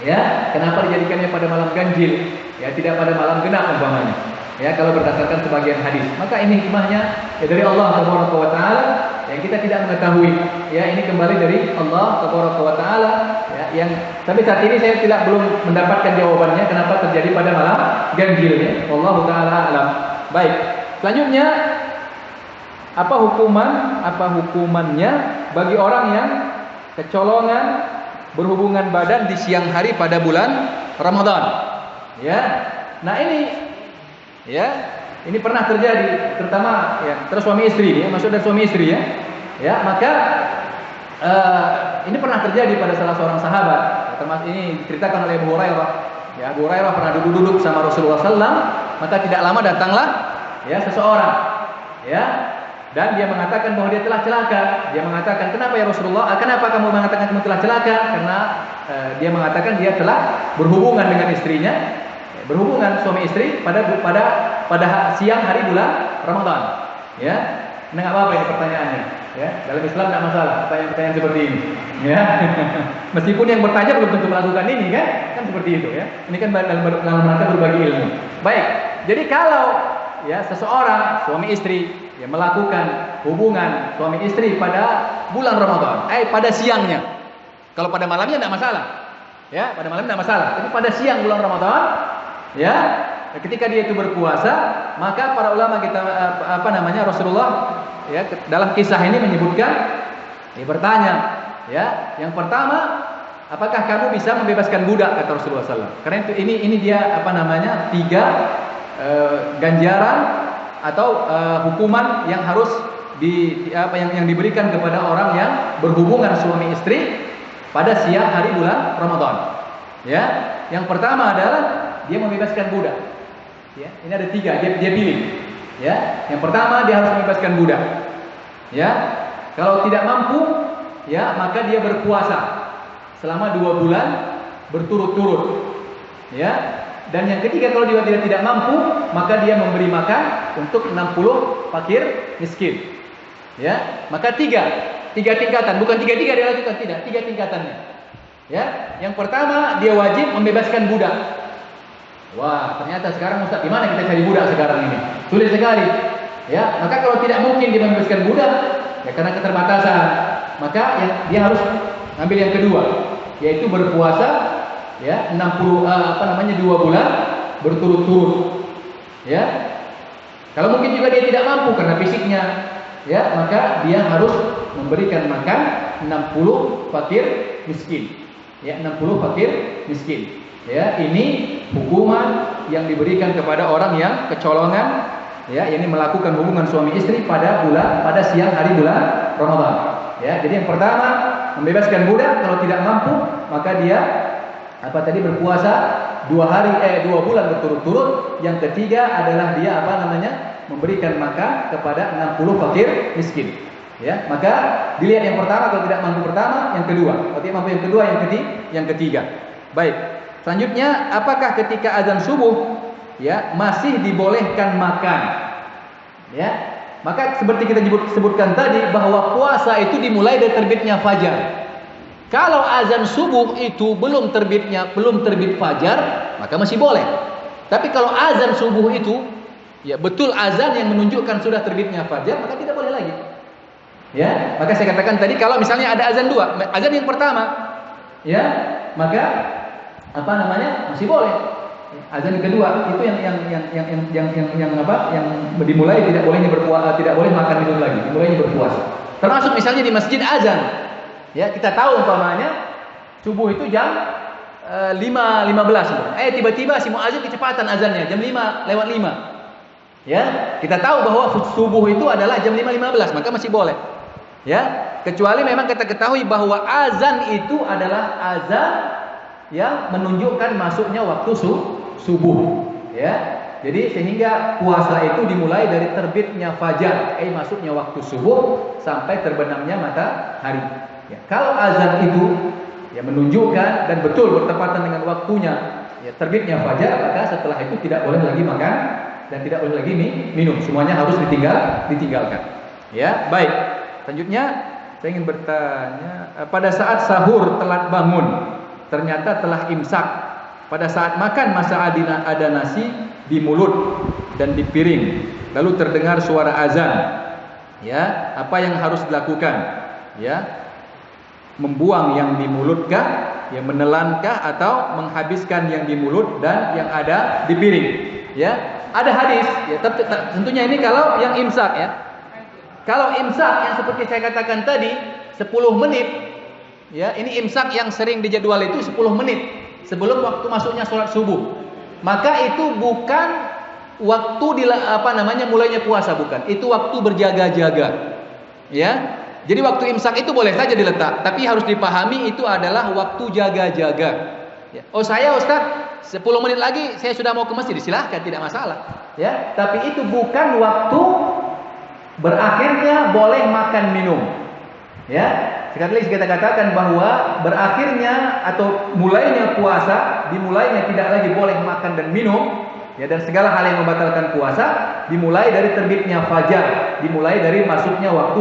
Ya, kenapa dijadikannya pada malam ganjil? Ya, tidak pada malam genap umpamanya. Ya, kalau berdasarkan sebagian hadis, maka ini hikmahnya ya dari Allah tabaraka wa taala yang kita tidak mengetahui. Ya, ini kembali dari Allah tabaraka wa taala ya, yang tapi saat ini saya belum mendapatkan jawabannya kenapa terjadi pada malam ganjil ya. Wallahu taala alam. Baik. Selanjutnya apa hukumannya bagi orang yang kecolongan berhubungan badan di siang hari pada bulan Ramadan? Ya. Nah, ini pernah terjadi terutama ya terus suami istri ya, maksud dari suami istri ya. Ya, maka ini pernah terjadi pada salah seorang sahabat. Termasuk ini diceritakan oleh Abu Hurairah. Ya, Abu Hurairah pernah duduk sama Rasulullah SAW, maka tidak lama datanglah ya seseorang ya dan dia mengatakan bahwa dia telah celaka. Dia mengatakan, "Kenapa ya Rasulullah? Kenapa kamu mengatakan kamu telah celaka?" Karena dia mengatakan dia telah berhubungan dengan istrinya, berhubungan suami istri pada siang hari bulan Ramadan. Ya, enggak apa-apa ini pertanyaannya. Ya, dalam Islam enggak masalah pertanyaan seperti ini. Ya, meskipun yang bertanya belum tentu melakukan ini kan seperti itu ya. Ini kan dalam rangka berbagi ilmu. Baik, jadi kalau ya seseorang suami istri ya melakukan hubungan suami istri pada bulan Ramadan, pada siangnya. Kalau pada malamnya tidak masalah. Ya, pada malam tidak masalah. Tapi pada siang bulan Ramadan, ya, ketika dia itu berpuasa, maka para ulama kita Rasulullah ya dalam kisah ini menyebutkan dia bertanya, ya, yang pertama, apakah kamu bisa membebaskan budak kata Rasulullah SAW? Karena itu ini dia 3 ganjaran atau hukuman yang harus yang diberikan kepada orang yang berhubungan suami istri pada siang hari bulan Ramadan. Ya, yang pertama adalah dia membebaskan budak. Ya, ini ada 3 dia pilih. Ya, yang pertama dia harus membebaskan budak. Ya, kalau tidak mampu, ya maka dia berpuasa selama 2 bulan berturut-turut. Ya. Dan yang ketiga kalau dia tidak mampu, maka dia memberi makan untuk 60 fakir miskin. Ya, maka 3 tingkatan, bukan 3 dia lakukan, tidak, 3 tingkatannya. Ya, yang pertama dia wajib membebaskan budak. Wah, ternyata sekarang Ustaz, di mana kita cari budak sekarang ini? Sulit sekali. Ya, maka kalau tidak mungkin dia membebaskan budak, ya karena keterbatasan, maka dia harus ambil yang kedua, yaitu berpuasa ya 2 bulan berturut-turut. Ya. Kalau mungkin juga dia tidak mampu karena fisiknya, ya, maka dia harus memberikan makan 60 fakir miskin. Ya, 60 fakir miskin. Ya, ini hukuman yang diberikan kepada orang yang kecolongan, ya, ini melakukan hubungan suami istri pada siang hari bulan Ramadan. Ya, jadi yang pertama membebaskan budak, kalau tidak mampu maka dia berpuasa 2 bulan berturut-turut. Yang ketiga adalah dia memberikan makan kepada 60 fakir miskin. Ya, maka dilihat yang pertama, kalau tidak mampu pertama, yang kedua. Kalau tidak mampu yang kedua, yang ketiga. Baik. Selanjutnya, apakah ketika azan subuh ya masih dibolehkan makan? Ya. Maka seperti kita sebutkan tadi bahwa puasa itu dimulai dari terbitnya fajar. Kalau azan subuh itu belum terbit fajar, maka masih boleh. Tapi kalau azan subuh itu ya betul azan yang menunjukkan sudah terbitnya fajar, maka tidak boleh lagi. Ya, maka saya katakan tadi kalau misalnya ada azan dua, azan yang pertama, ya, maka apa namanya masih boleh. Azan kedua itu yang dimulai tidak bolehnya berpuasa, tidak boleh makan minum lagi, dimulainya berpuasa. Termasuk misalnya di masjid azan. Ya, kita tahu umpamanya subuh itu jam 5.15. Tiba-tiba si muazin kecepatan azannya jam 5:05. Ya, kita tahu bahwa subuh itu adalah jam 5.15, maka masih boleh. Ya, kecuali memang kita ketahui bahwa azan itu adalah azan yang menunjukkan masuknya waktu subuh. Ya. Jadi sehingga puasa itu dimulai dari terbitnya fajar, masuknya waktu subuh sampai terbenamnya matahari. Ya, kalau azan itu ya menunjukkan dan betul bertepatan dengan waktunya ya terbitnya fajar, maka setelah itu tidak boleh lagi makan dan tidak boleh lagi minum. Semuanya harus ditinggalkan. Ya, baik. Selanjutnya saya ingin bertanya, pada saat sahur telat bangun, ternyata telah imsak. Pada saat makan masa ada nasi di mulut dan di piring, lalu terdengar suara azan. Ya, apa yang harus dilakukan? Ya, membuang yang di mulutkah, yang menelankah, atau menghabiskan yang di mulut dan yang ada di piring? Ya, ada hadis. Ya, tentunya ini kalau yang imsak ya. Kalau imsak yang seperti saya katakan tadi 10 menit, ya ini imsak yang sering dijadwal itu 10 menit sebelum waktu masuknya sholat subuh. Maka itu bukan waktu mulainya puasa, bukan. Itu waktu berjaga-jaga. Ya. Jadi waktu imsak itu boleh saja diletak, tapi harus dipahami itu adalah waktu jaga-jaga. Ya. Oh saya Ustaz, 10 menit lagi saya sudah mau ke masjid, silahkan, tidak masalah. Ya, tapi itu bukan waktu berakhirnya boleh makan minum. Ya, sekali lagi kita katakan bahwa berakhirnya atau mulainya puasa, dimulainya tidak lagi boleh makan dan minum. Ya, dan segala hal yang membatalkan puasa dimulai dari terbitnya fajar, dimulai dari masuknya waktu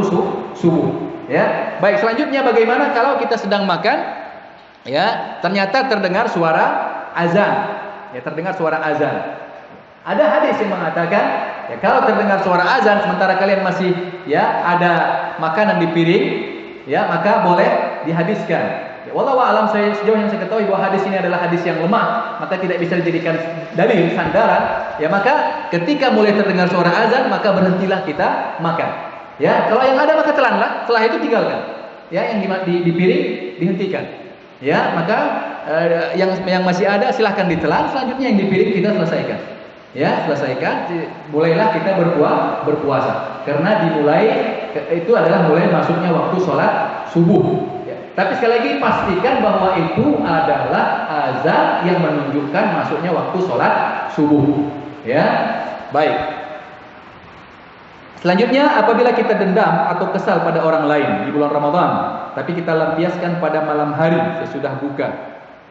subuh. Ya, baik. Selanjutnya bagaimana kalau kita sedang makan, ya ternyata terdengar suara azan, ya terdengar suara azan. Ada hadis yang mengatakan, ya kalau terdengar suara azan sementara kalian masih ya ada makanan di piring, ya maka boleh dihabiskan. Ya, wallahu a'lam, sejauh yang saya ketahui bahwa hadis ini adalah hadis yang lemah, maka tidak bisa dijadikan dalil sandaran. Ya maka ketika mulai terdengar suara azan, maka berhentilah kita makan. Ya, kalau yang ada maka telanlah, setelah itu tinggalkan. Ya, yang di piring dihentikan. Ya, maka yang masih ada silahkan ditelan, selanjutnya yang di piring kita selesaikan. Ya, selesaikan, mulailah kita berpuasa. Karena dimulai itu adalah mulai masuknya waktu sholat subuh. Ya. Tapi sekali lagi pastikan bahwa itu adalah azan yang menunjukkan masuknya waktu sholat subuh. Ya, baik. Selanjutnya, apabila kita dendam atau kesal pada orang lain di bulan Ramadan, tapi kita lampiaskan pada malam hari sesudah buka,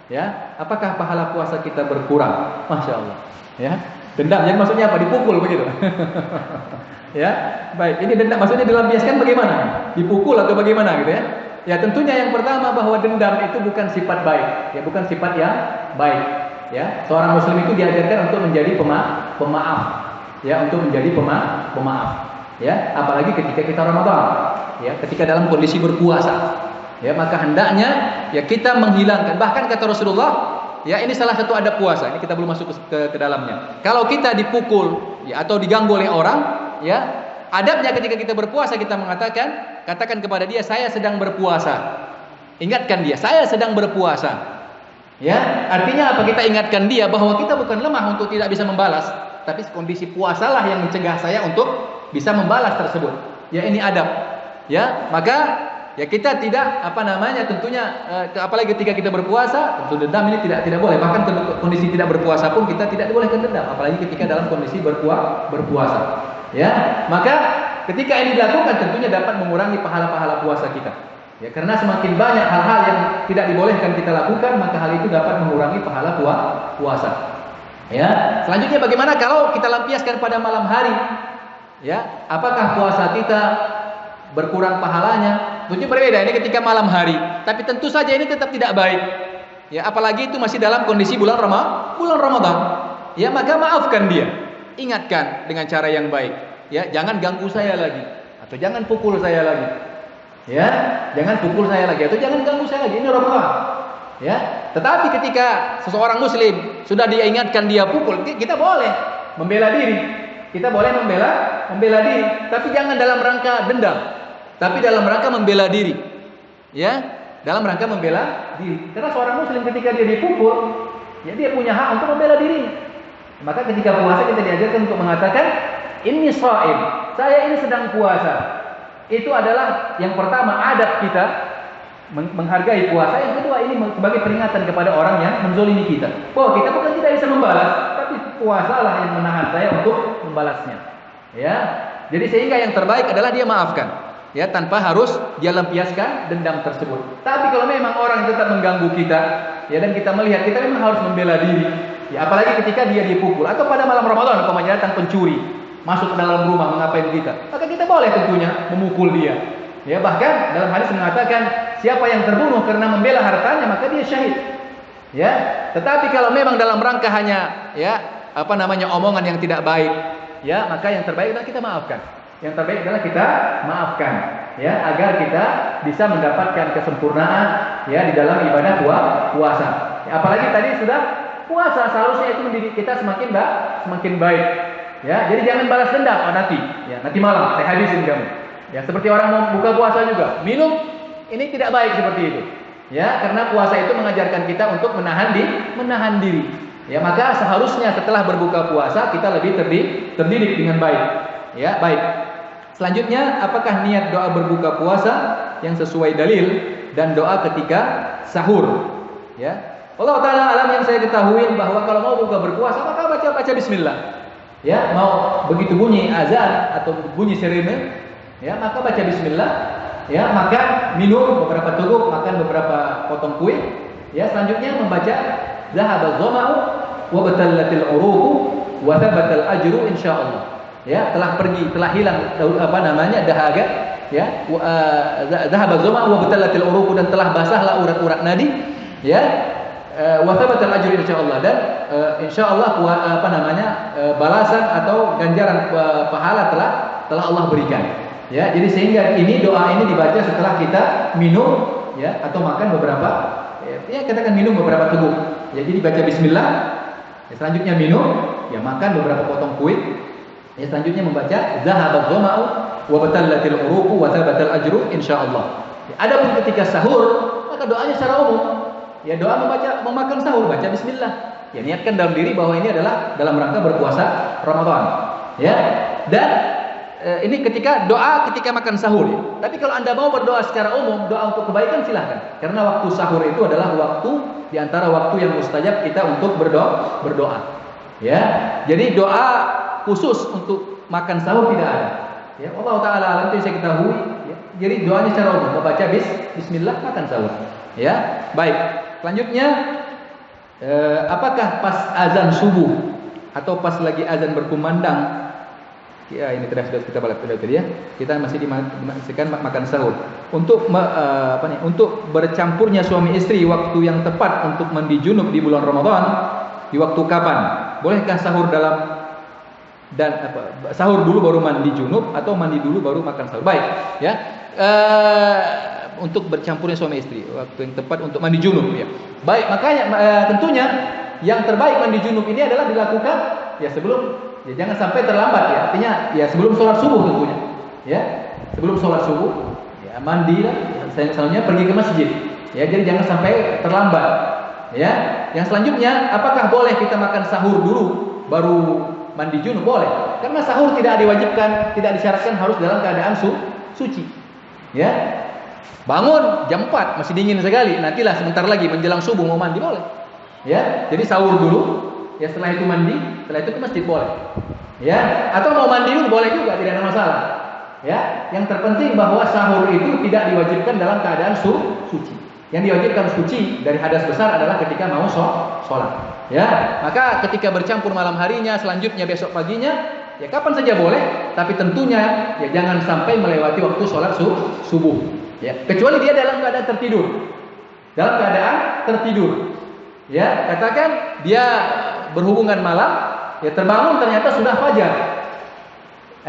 ya, apakah pahala puasa kita berkurang? Masya Allah. Ya, dendam, jadi maksudnya apa? Dipukul begitu. Ya, baik. Ini dendam maksudnya dilampiaskan bagaimana? Dipukul atau bagaimana gitu ya? Ya, tentunya yang pertama bahwa dendam itu bukan sifat baik, ya bukan sifat yang baik. Ya, seorang muslim itu diajarkan untuk menjadi pemaaf, ya untuk menjadi pemaaf. Ya, apalagi ketika kita Ramadan, ya ketika dalam kondisi berpuasa, ya maka hendaknya ya kita menghilangkan. Bahkan kata Rasulullah, ya ini salah satu adab puasa. Ini kita belum masuk ke dalamnya. Kalau kita dipukul, ya atau diganggu oleh orang, ya adabnya ketika kita berpuasa kita katakan kepada dia, saya sedang berpuasa. Ingatkan dia, saya sedang berpuasa. Ya, artinya apa? Kita ingatkan dia bahwa kita bukan lemah untuk tidak bisa membalas, tapi kondisi puasalah yang mencegah saya untuk bisa membalas tersebut. Ya ini adab. Ya, maka ya kita tidak tentunya apalagi ketika kita berpuasa, tentu dendam ini tidak boleh. Bahkan kondisi tidak berpuasa pun kita tidak boleh dendam, apalagi ketika dalam kondisi berpuasa. Ya, maka ketika ini dilakukan tentunya dapat mengurangi pahala-pahala puasa kita. Ya, karena semakin banyak hal-hal yang tidak dibolehkan kita lakukan, maka hal itu dapat mengurangi pahala puasa. Ya, selanjutnya bagaimana kalau kita lampiaskan pada malam hari? Ya, apakah puasa kita berkurang pahalanya? tentunya berbeda. Ini ketika malam hari, tapi tentu saja ini tetap tidak baik. Ya, apalagi itu masih dalam kondisi bulan Ramadan. Ya, maka maafkan dia. Ingatkan dengan cara yang baik. Ya, jangan ganggu saya lagi atau jangan pukul saya lagi. Ya, jangan pukul saya lagi atau jangan ganggu saya lagi. Ini Ramadan. Ya, tetapi ketika seseorang muslim sudah dia ingatkan dia pukul, kita boleh membela diri. Kita boleh membela diri, tapi jangan dalam rangka dendam. Tapi dalam rangka membela diri. Ya, dalam rangka membela diri. Karena seorang muslim ketika dia dipukul, ya dia punya hak untuk membela dirinya. Maka ketika puasa kita diajarkan untuk mengatakan inni shaim, saya ini sedang puasa. Itu adalah yang pertama adab kita menghargai puasa. Yang kedua ini sebagai peringatan kepada orang yang menzolimi kita. Oh, kita bukan tidak bisa membalas, tapi puasalah yang menahan saya untuk membalasnya. Ya, jadi sehingga yang terbaik adalah dia maafkan. Ya, tanpa harus dia lampiaskan dendam tersebut. Tapi kalau memang orang yang tetap mengganggu kita, ya, dan kita melihat kita memang harus membela diri. Ya, apalagi ketika dia dipukul atau pada malam Ramadan umpamanya datang pencuri masuk ke dalam rumah mengapain kita, maka kita boleh tentunya memukul dia. Ya, bahkan dalam hadis mengatakan siapa yang terbunuh karena membela hartanya maka dia syahid. Ya, tetapi kalau memang dalam rangka hanya omongan yang tidak baik, ya, maka yang terbaik adalah kita maafkan. Yang terbaik adalah kita maafkan, ya, agar kita bisa mendapatkan kesempurnaan, ya, di dalam ibadah puasa. Ya, apalagi tadi sudah puasa, seharusnya itu mendidik kita semakin baik. Ya, jadi jangan balas dendam. Oh, nanti malam saya habisin kamu. Ya, seperti orang mau buka puasa juga, minum, ini tidak baik seperti itu. Ya, karena puasa itu mengajarkan kita untuk menahan diri. Ya, maka seharusnya setelah berbuka puasa kita lebih terdidik dengan baik. Ya, baik. Selanjutnya, apakah niat doa berbuka puasa yang sesuai dalil dan doa ketika sahur? Ya, Allah Taala alam, yang saya ketahui bahwa kalau mau buka berpuasa maka baca bismillah. Ya, mau begitu bunyi azan atau bunyi sirene, ya, maka baca bismillah. Ya, maka minum beberapa teguk, makan beberapa potong kue. Ya, selanjutnya membaca zahabaz zama'u wa batallatil uruqu wa thabatal ajru insyaallah. Ya, telah hilang dahaga, ya, zahabaz zama'u wa batallatil uruqu, dan telah basahlah urat-urat nadi, ya, wa thabatal ajru insyaallah, dan insyaallah balasan atau ganjaran pahala telah Allah berikan. Ya, jadi sehingga doa ini dibaca setelah kita minum, ya, atau makan beberapa, ya, katakan minum beberapa teguk. Ya, jadi baca bismillah, ya, selanjutnya minum, ya, makan beberapa potong kue, ya, selanjutnya membaca zahabaz zama'u wa batallatil uruqu wa thabatal ajru insyaallah. Ya, adapun ketika sahur, maka doanya secara umum. Ya, doa memakan sahur baca bismillah. Ya, niatkan dalam diri bahwa ini adalah dalam rangka berpuasa Ramadan. Ya, dan ini ketika makan sahur, ya. Tapi kalau Anda mau berdoa secara umum, doa untuk kebaikan silahkan. Karena waktu sahur itu adalah waktu di antara waktu yang mustajab kita untuk berdoa. Ya. Jadi doa khusus untuk makan sahur tidak ada. Ya, Allah Taala alam, itu saya ketahui, ya. Jadi doanya secara umum, membaca bismillah, makan sahur. Ya. Baik. Selanjutnya, apakah pas azan subuh atau pas lagi azan berkumandang? Ya, ini sudah kita balik tadi, ya. Kita masih dimasihkan makan sahur. Untuk untuk bercampurnya suami istri waktu yang tepat untuk mandi junub di bulan Ramadan, di waktu kapan? Bolehkah sahur sahur dulu baru mandi junub atau mandi dulu baru makan sahur? Baik, ya. Untuk bercampurnya suami istri waktu yang tepat untuk mandi junub, ya. Baik, makanya tentunya yang terbaik mandi junub ini adalah dilakukan, ya, sebelum, ya, jangan sampai terlambat, ya. Artinya, ya, sebelum sholat subuh tentunya. Ya, sebelum sholat subuh, ya, mandilah, ya, selanjutnya pergi ke masjid. Ya, jadi jangan sampai terlambat. Ya, yang selanjutnya, apakah boleh kita makan sahur dulu baru mandi junub? Boleh. Karena sahur tidak diwajibkan, tidak disyaratkan harus dalam keadaan suci. Ya. Bangun jam 4 masih dingin sekali, nantilah sebentar lagi menjelang subuh mau mandi, boleh. Ya, jadi sahur dulu, ya, setelah itu mandi, setelah itu ke masjid, boleh. Ya, atau mau mandi dulu boleh juga, tidak ada masalah. Ya, yang terpenting bahwa sahur itu tidak diwajibkan dalam keadaan suci. Yang diwajibkan suci dari hadas besar adalah ketika mau sholat. Ya, maka ketika bercampur malam harinya, selanjutnya besok paginya, ya, kapan saja boleh, tapi tentunya, ya, jangan sampai melewati waktu sholat subuh. Ya, kecuali dia dalam keadaan tertidur. Dalam keadaan tertidur. Ya, katakan dia berhubungan malam, ya terbangun ternyata sudah fajar.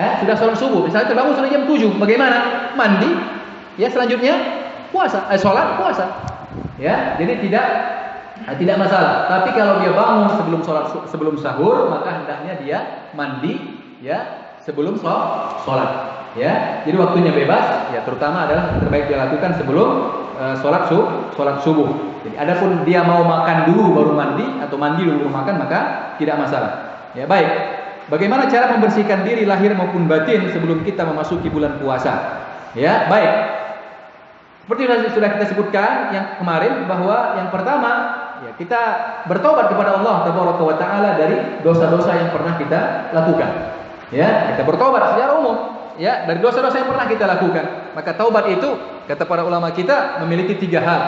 Sudah sholat subuh. Misalnya terbangun sudah jam 7. Bagaimana? Mandi. Ya, selanjutnya puasa. Sholat puasa. Ya, jadi tidak masalah. Tapi kalau dia bangun sebelum sahur, maka hendaknya dia mandi ya sebelum sholat. Ya, jadi waktunya bebas. Ya, terutama adalah terbaik dilakukan sebelum sholat subuh. Jadi, adapun dia mau makan dulu baru mandi atau mandi dulu baru makan, maka tidak masalah. Ya, baik. Bagaimana cara membersihkan diri lahir maupun batin sebelum kita memasuki bulan puasa? Ya, baik. Seperti yang sudah kita sebutkan yang kemarin, bahwa yang pertama, ya, kita bertobat kepada Allah Tabaraka wa Ta'ala dari dosa-dosa yang pernah kita lakukan. Ya, kita bertobat secara umum, ya, dari dosa-dosa yang pernah kita lakukan. Maka taubat itu, kata para ulama kita, memiliki 3 hal.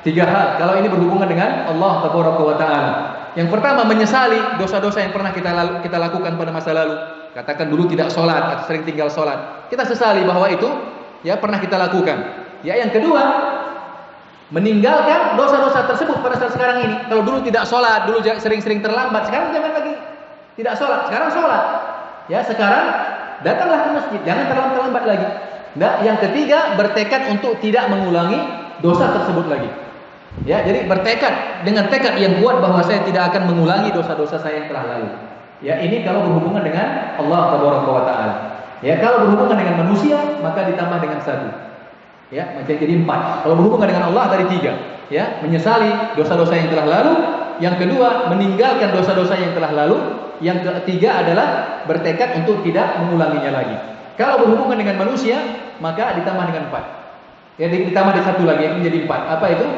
3 hal kalau ini berhubungan dengan Allah Tabaraka wa Ta'ala. Yang pertama, menyesali dosa-dosa yang pernah kita lakukan pada masa lalu. Katakan dulu tidak sholat atau sering tinggal sholat. Kita sesali bahwa itu ya pernah kita lakukan. Ya, yang kedua, meninggalkan dosa-dosa tersebut pada saat sekarang ini. Kalau dulu tidak sholat, dulu sering-sering terlambat, sekarang jangan lagi tidak sholat, sekarang sholat. Ya, sekarang datanglah ke masjid, jangan terlambat lagi. Nah, yang ketiga, bertekad untuk tidak mengulangi dosa tersebut lagi. Ya, jadi bertekad dengan tekad yang kuat bahwa saya tidak akan mengulangi dosa-dosa saya yang telah lalu. Ya, ini kalau berhubungan dengan Allah Tabaraka wa Ta'ala. Ya, kalau berhubungan dengan manusia, maka ditambah dengan 1. Ya, macam jadi 4. Kalau berhubungan dengan Allah dari 3. Ya, menyesali dosa-dosa yang telah lalu. Yang kedua, meninggalkan dosa-dosa yang telah lalu. Yang ketiga adalah bertekad untuk tidak mengulanginya lagi. Kalau berhubungan dengan manusia, maka ditambah dengan 4. Ya, ditambah di 1 lagi, menjadi 4. Apa itu?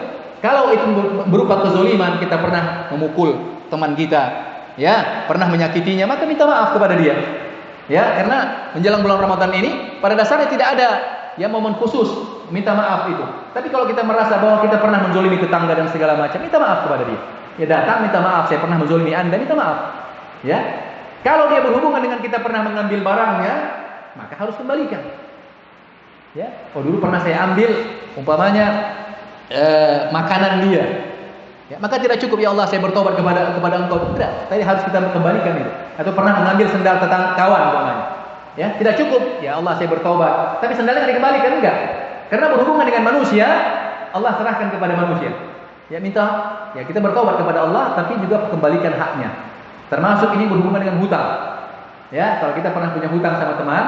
Kalau itu berupa kezoliman, kita pernah memukul teman kita, ya, pernah menyakitinya, maka minta maaf kepada dia. Ya, karena menjelang bulan Ramadan ini pada dasarnya tidak ada ya momen khusus minta maaf itu. Tapi kalau kita merasa bahwa kita pernah menzolimi tetangga dan segala macam, minta maaf kepada dia. Ya, datang minta maaf, saya pernah menzolimi Anda, minta maaf. Ya. Kalau dia berhubungan dengan kita pernah mengambil barangnya, maka harus kembalikan. Ya, oh dulu pernah saya ambil umpamanya makanan dia. Ya, maka tidak cukup ya Allah saya bertobat kepada Engkau. Tidak, tadi harus kita kembalikan itu. Atau pernah mengambil sendal kawan umpamanya. Ya, tidak cukup ya Allah saya bertobat, tapi sendalnya dikembalikan, enggak. Karena berhubungan dengan manusia, Allah serahkan kepada manusia. Ya, minta ya kita bertobat kepada Allah tapi juga kembalikan haknya. Termasuk ini berhubungan dengan hutang. Ya, kalau kita pernah punya hutang sama teman,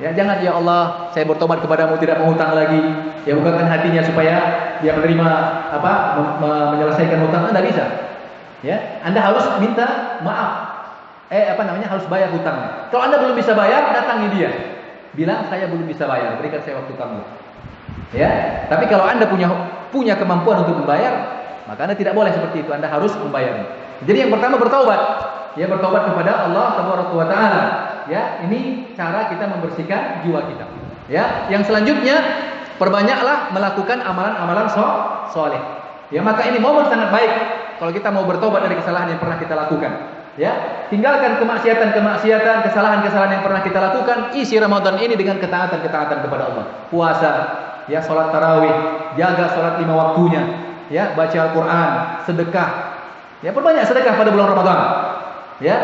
ya jangan ya Allah saya bertobat kepadamu tidak mau hutang lagi. Ya, bukakan hatinya supaya dia menerima menyelesaikan hutang. Anda bisa. Ya, Anda harus minta maaf. Harus bayar hutangnya. Kalau Anda belum bisa bayar, datangi dia. Bilang saya belum bisa bayar, berikan saya waktu kamu. Ya, tapi kalau Anda punya kemampuan untuk membayar, maka Anda tidak boleh seperti itu. Anda harus membayarnya. Jadi yang pertama bertaubat. Ya, bertaubat kepada Allah Tabaraka wa Ta'ala. Ya, ini cara kita membersihkan jiwa kita. Ya, yang selanjutnya perbanyaklah melakukan amalan-amalan soleh. Ya, maka ini momen sangat baik kalau kita mau bertobat dari kesalahan yang pernah kita lakukan. Ya, tinggalkan kemaksiatan, kesalahan-kesalahan yang pernah kita lakukan. Isi Ramadan ini dengan ketaatan-ketaatan kepada Allah. Puasa, ya, salat tarawih, jaga salat 5 waktunya, ya, baca Al-Qur'an, sedekah. Ya, perbanyak sedekah pada bulan Ramadan. Ya,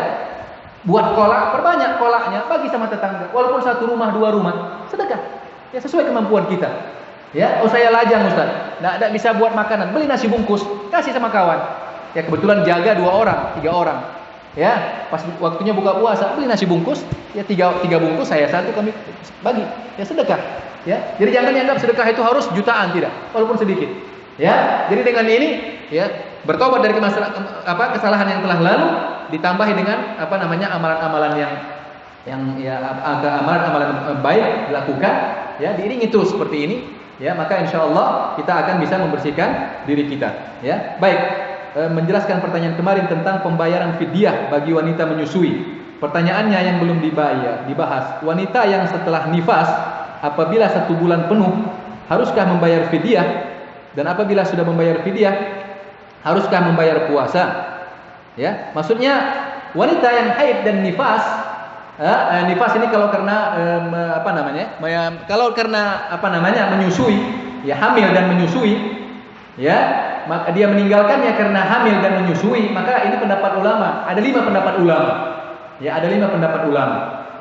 buat kolak, perbanyak kolaknya, bagi sama tetangga. Walaupun 1 rumah, 2 rumah, sedekah. Ya, sesuai kemampuan kita. Ya, oh saya lajang Ustaz, tidak bisa buat makanan, beli nasi bungkus, kasih sama kawan. Ya, kebetulan jaga 2 orang, 3 orang. Ya, pas waktunya buka puasa, beli nasi bungkus, ya 3 bungkus, saya 1, kami bagi. Ya, sedekah. Ya, jadi jangan dianggap sedekah itu harus jutaan, tidak, walaupun sedikit. Ya, jadi dengan ini, ya, bertobat dari kesalahan yang telah lalu, ditambahi dengan amalan-amalan yang amalan baik dilakukan, ya, diiringi terus seperti ini, ya, maka insya Allah kita akan bisa membersihkan diri kita. Ya, baik. Menjelaskan pertanyaan kemarin tentang pembayaran fidyah bagi wanita menyusui. Pertanyaannya yang belum dibahas. Wanita yang setelah nifas apabila 1 bulan penuh haruskah membayar fidyah? Dan apabila sudah membayar fidyah haruskah membayar puasa? Ya, maksudnya wanita yang haid dan nifas Nifas ini kalau karena kalau karena menyusui, ya hamil dan menyusui, ya maka dia meninggalkannya karena hamil dan menyusui, maka ini pendapat ulama. Ada 5 pendapat ulama. Ya, ada 5 pendapat ulama.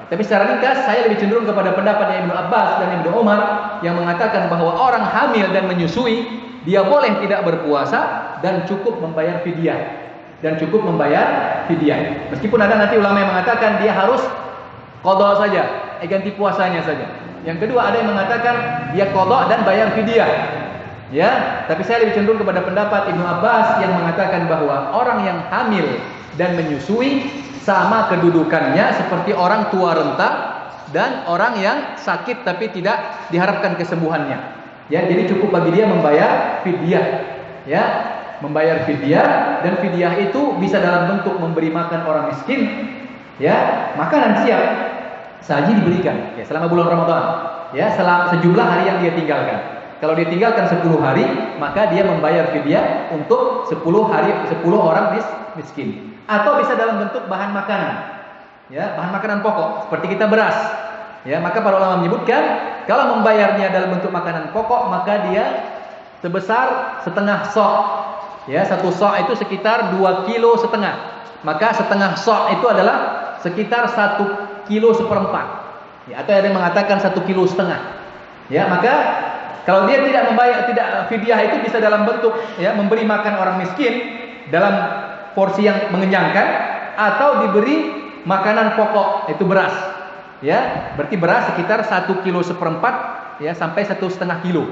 Tapi secara ringkas saya lebih cenderung kepada pendapatnya Ibnu Abbas dan Ibnu Umar yang mengatakan bahwa orang hamil dan menyusui dia boleh tidak berpuasa dan cukup membayar fidyah. Meskipun ada nanti ulama yang mengatakan dia harus qadha saja, ganti puasanya saja. Yang kedua ada yang mengatakan dia qadha dan bayar fidyah. Ya, tapi saya lebih cenderung kepada pendapat Ibnu Abbas yang mengatakan bahwa orang yang hamil dan menyusui sama kedudukannya seperti orang tua renta dan orang yang sakit tapi tidak diharapkan kesembuhannya. Ya, jadi cukup bagi dia membayar fidyah. Ya, membayar fidyah, dan fidyah itu bisa dalam bentuk memberi makan orang miskin. Ya, makanan siap saji diberikan ya selama bulan Ramadan. Ya, selama sejumlah hari yang dia tinggalkan. Kalau dia tinggalkan 10 hari, maka dia membayar fidyah untuk 10 orang miskin. Atau bisa dalam bentuk bahan makanan. Ya, bahan makanan pokok seperti kita beras. Ya, maka para ulama menyebutkan kalau membayarnya dalam bentuk makanan pokok, maka dia sebesar setengah sok. Ya, 1 sok itu sekitar 2,5 kilo. Maka setengah sok itu adalah sekitar 1,4 kilo. Ya, atau ada yang mengatakan 1,5 kilo. Ya, maka kalau dia tidak fidyah itu bisa dalam bentuk ya memberi makan orang miskin dalam porsi yang mengenyangkan, atau diberi makanan pokok itu beras. Ya, berarti beras sekitar 1,4 kilo ya sampai 1,5 kilo.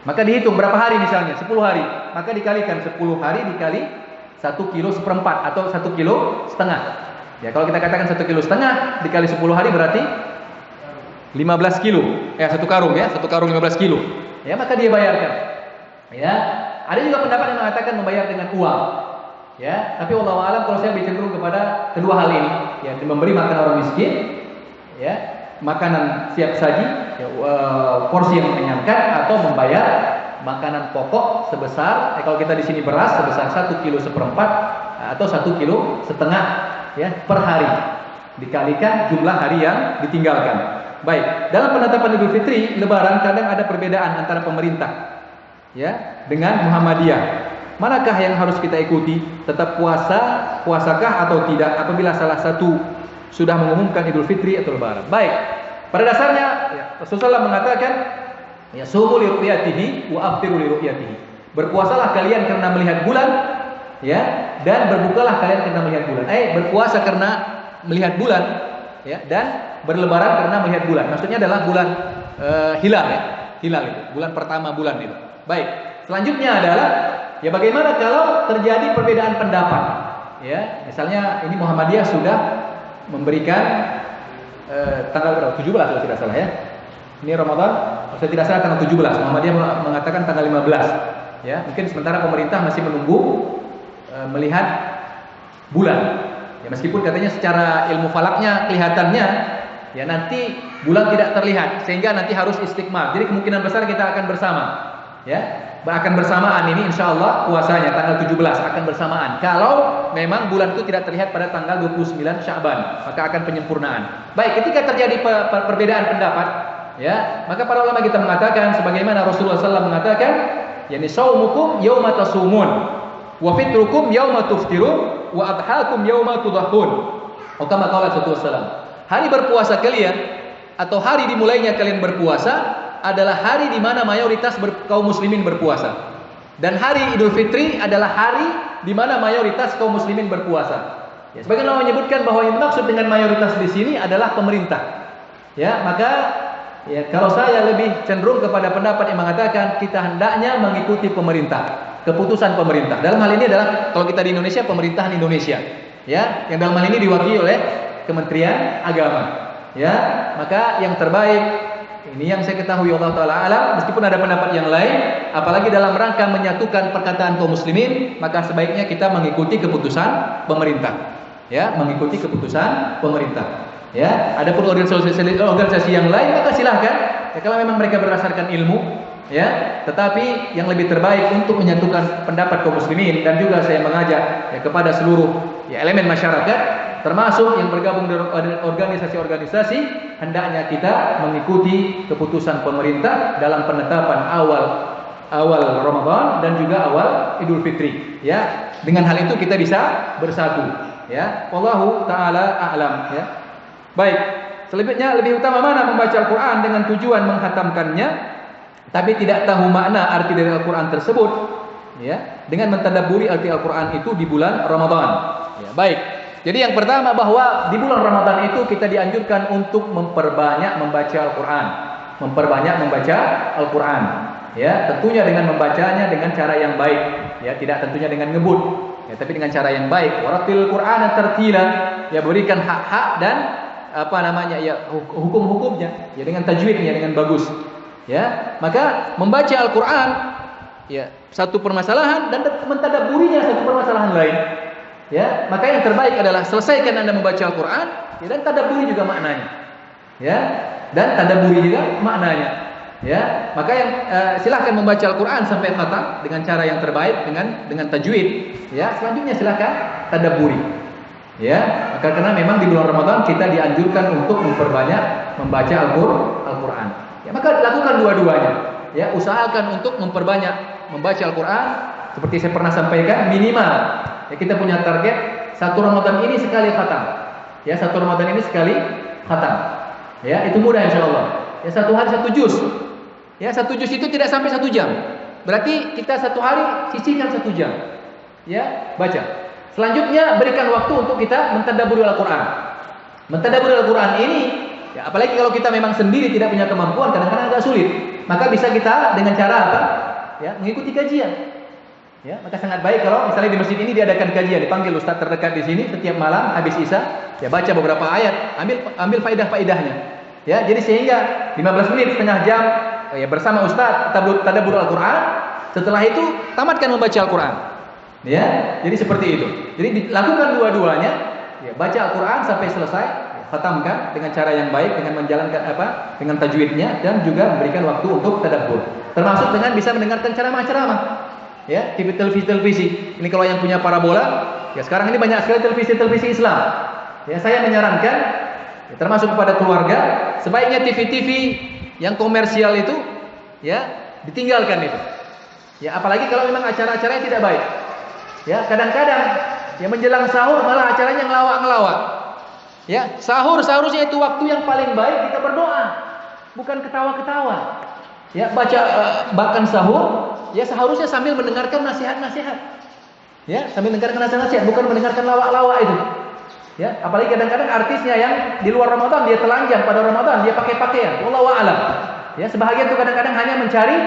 Maka dihitung berapa hari misalnya 10 hari, maka dikalikan 10 hari dikali 1,4 kilo atau 1,5 kilo. Ya, kalau kita katakan 1,5 kilo dikali 10 hari berarti 15 kilo. 1 karung ya, 1 karung 15 kilo. Ya, maka dia bayarkan. Ya, ada juga pendapat yang mengatakan membayar dengan uang. Ya, tapi wallahu alam kalau saya lebih cenderung kepada kedua hal ini, ya, memberi makan orang miskin, ya, makanan siap saji, ya, porsi yang mengenyangkan, atau membayar makanan pokok sebesar kalau kita di sini beras sebesar 1,4 kilo atau 1,5 kilo ya per hari dikalikan jumlah hari yang ditinggalkan. Baik, dalam penetapan Idul Fitri Lebaran kadang ada perbedaan antara pemerintah ya dengan Muhammadiyah. Manakah yang harus kita ikuti? Tetap puasakah atau tidak apabila salah satu sudah mengumumkan Idul Fitri atau Lebaran? Baik, pada dasarnya ya, Rasulullah mengatakan ya sumu li ru'yatihi wa aftiru li ru'yatihi. Berpuasalah kalian karena melihat bulan, ya, dan berbukalah kalian karena melihat bulan. Berpuasa karena melihat bulan, ya, dan berlebaran karena melihat bulan. Maksudnya adalah bulan hilal, ya. Hilal itu, bulan pertama bulan itu. Baik, selanjutnya adalah ya bagaimana kalau terjadi perbedaan pendapat? Ya, misalnya ini Muhammadiyah sudah memberikan tanggal berapa? 17 kalau tidak salah ya. Ini Ramadan, kalau tidak salah tanggal 17. Muhammadiyah mengatakan tanggal 15. Ya, mungkin sementara pemerintah masih menunggu melihat bulan. Ya, meskipun katanya secara ilmu falaknya kelihatannya ya nanti bulan tidak terlihat sehingga nanti harus istiqmal. Jadi kemungkinan besar kita akan bersama. Ya, akan bersamaan ini insyaallah puasanya tanggal 17 akan bersamaan. Kalau memang bulan itu tidak terlihat pada tanggal 29 Sya'ban, maka akan penyempurnaan. Baik, ketika terjadi perbedaan pendapat, ya, maka para ulama kita mengatakan sebagaimana Rasulullah SAW mengatakan, yani saumukum yauma tasumun, wa fitrukum yauma tuftirun, wa adhakum yauma tudahun. Kama qala Rasulullah. Hari berpuasa kalian atau hari dimulainya kalian berpuasa adalah hari di mana mayoritas kaum muslimin berpuasa. Dan hari Idul Fitri adalah hari di mana mayoritas kaum muslimin berpuasa. Ya, sebagian ulama menyebutkan bahwa yang dimaksud dengan mayoritas di sini adalah pemerintah. Ya, maka ya kalau saya lebih cenderung kepada pendapat yang mengatakan kita hendaknya mengikuti pemerintah, keputusan pemerintah. Dalam hal ini adalah kalau kita di Indonesia, pemerintahan Indonesia. Ya, yang dalam hal ini diwakili oleh Kementerian Agama. Ya, maka yang terbaik ini yang saya ketahui Allah Ta'ala alam, meskipun ada pendapat yang lain, apalagi dalam rangka menyatukan perkataan kaum muslimin, maka sebaiknya kita mengikuti keputusan pemerintah. Ya, mengikuti keputusan pemerintah. Ya, ada pun organisasi yang lain, maka silahkan. Ya, kalau memang mereka berdasarkan ilmu, ya, tetapi yang lebih terbaik untuk menyatukan pendapat kaum muslimin dan juga saya mengajak ya, kepada seluruh ya, elemen masyarakat termasuk yang bergabung dalam organisasi-organisasi, hendaknya kita mengikuti keputusan pemerintah dalam penetapan awal Ramadan dan juga awal Idul Fitri, ya. Dengan hal itu kita bisa bersatu, ya. Wallahu taala a'lam, ya. Baik, selanjutnya lebih utama mana membaca Al-Qur'an dengan tujuan menghatamkannya tapi tidak tahu makna arti dari Al-Qur'an tersebut, ya, dengan mentadabburi arti Al-Qur'an itu di bulan Ramadan. Ya, baik. Jadi yang pertama bahwa di bulan Ramadan itu kita dianjurkan untuk memperbanyak membaca Al-Qur'an. Memperbanyak membaca Al-Qur'an. Ya, tentunya dengan membacanya dengan cara yang baik, ya, tidak tentunya dengan ngebut, ya, tapi dengan cara yang baik. Waratil Qur'ana tartila, ya, berikan hak-hak dan ya, hukum-hukumnya, ya, dengan tajwidnya dengan bagus, ya. Maka membaca Al-Qur'an, ya, satu permasalahan dan mentadabburinya satu permasalahan lain, ya. Maka yang terbaik adalah selesaikan Anda membaca Al-Qur'an, ya, dan tadabburi juga maknanya, ya, dan tadabburi juga maknanya. Ya, maka yang silahkan membaca Al-Qur'an sampai khatam dengan cara yang terbaik dengan tajwid. Ya, selanjutnya silahkan tadabburi. Ya, maka karena memang di bulan Ramadan kita dianjurkan untuk memperbanyak membaca Al-Qur'an. Ya, maka lakukan dua-duanya. Ya, usahakan untuk memperbanyak membaca Al-Qur'an seperti saya pernah sampaikan minimal. Ya, kita punya target satu Ramadan ini sekali khatam. Ya, satu Ramadan ini sekali khatam. Ya, itu mudah insyaallah. Ya, satu hari satu juz. Ya, satu juz itu tidak sampai 1 jam. Berarti kita satu hari sisihkan 1 jam. Ya, baca. Selanjutnya berikan waktu untuk kita mentadabburi Al-Qur'an. Mentadabburi Al-Qur'an ini, ya, apalagi kalau kita memang sendiri tidak punya kemampuan, kadang-kadang agak sulit. Maka bisa kita dengan cara apa? Ya, mengikuti kajian. Ya, maka sangat baik kalau misalnya di masjid ini diadakan kajian, dipanggil ustaz terdekat di sini setiap malam habis Isya, ya, baca beberapa ayat, ambil faedah-faedahnya. Ya, jadi sehingga 15 menit setengah jam, ya, bersama ustaz tadabbur Al-Qur'an. Setelah itu tamatkan membaca Al-Qur'an. Ya, jadi seperti itu. Jadi dilakukan dua-duanya, ya, baca Al-Qur'an sampai selesai, ya, khatamkan dengan cara yang baik, dengan menjalankan dengan tajwidnya, dan juga memberikan waktu untuk tadabbur. Termasuk dengan bisa mendengarkan ceramah-ceramah. Ya, TV televisi. Ini kalau yang punya parabola, ya, sekarang ini banyak sekali televisi Islam. Ya, saya menyarankan, ya, termasuk kepada keluarga, sebaiknya TV-TV yang komersial itu, ya, ditinggalkan itu. Ya, apalagi kalau memang acara-acaranya tidak baik. Ya, kadang-kadang ya menjelang sahur malah acaranya ngelawak-ngelawak. Ya, seharusnya itu waktu yang paling baik kita berdoa, bukan ketawa-ketawa. Ya, baca bahkan sahur, ya, seharusnya sambil mendengarkan nasihat-nasihat. Ya, sambil mendengarkan nasihat-nasihat, bukan mendengarkan lawak-lawak itu. Ya, apalagi kadang-kadang artisnya yang di luar Ramadan dia telanjang, pada Ramadan dia pakai pakaian. Wallahu a'lam. Ya, sebahagian itu kadang-kadang hanya mencari,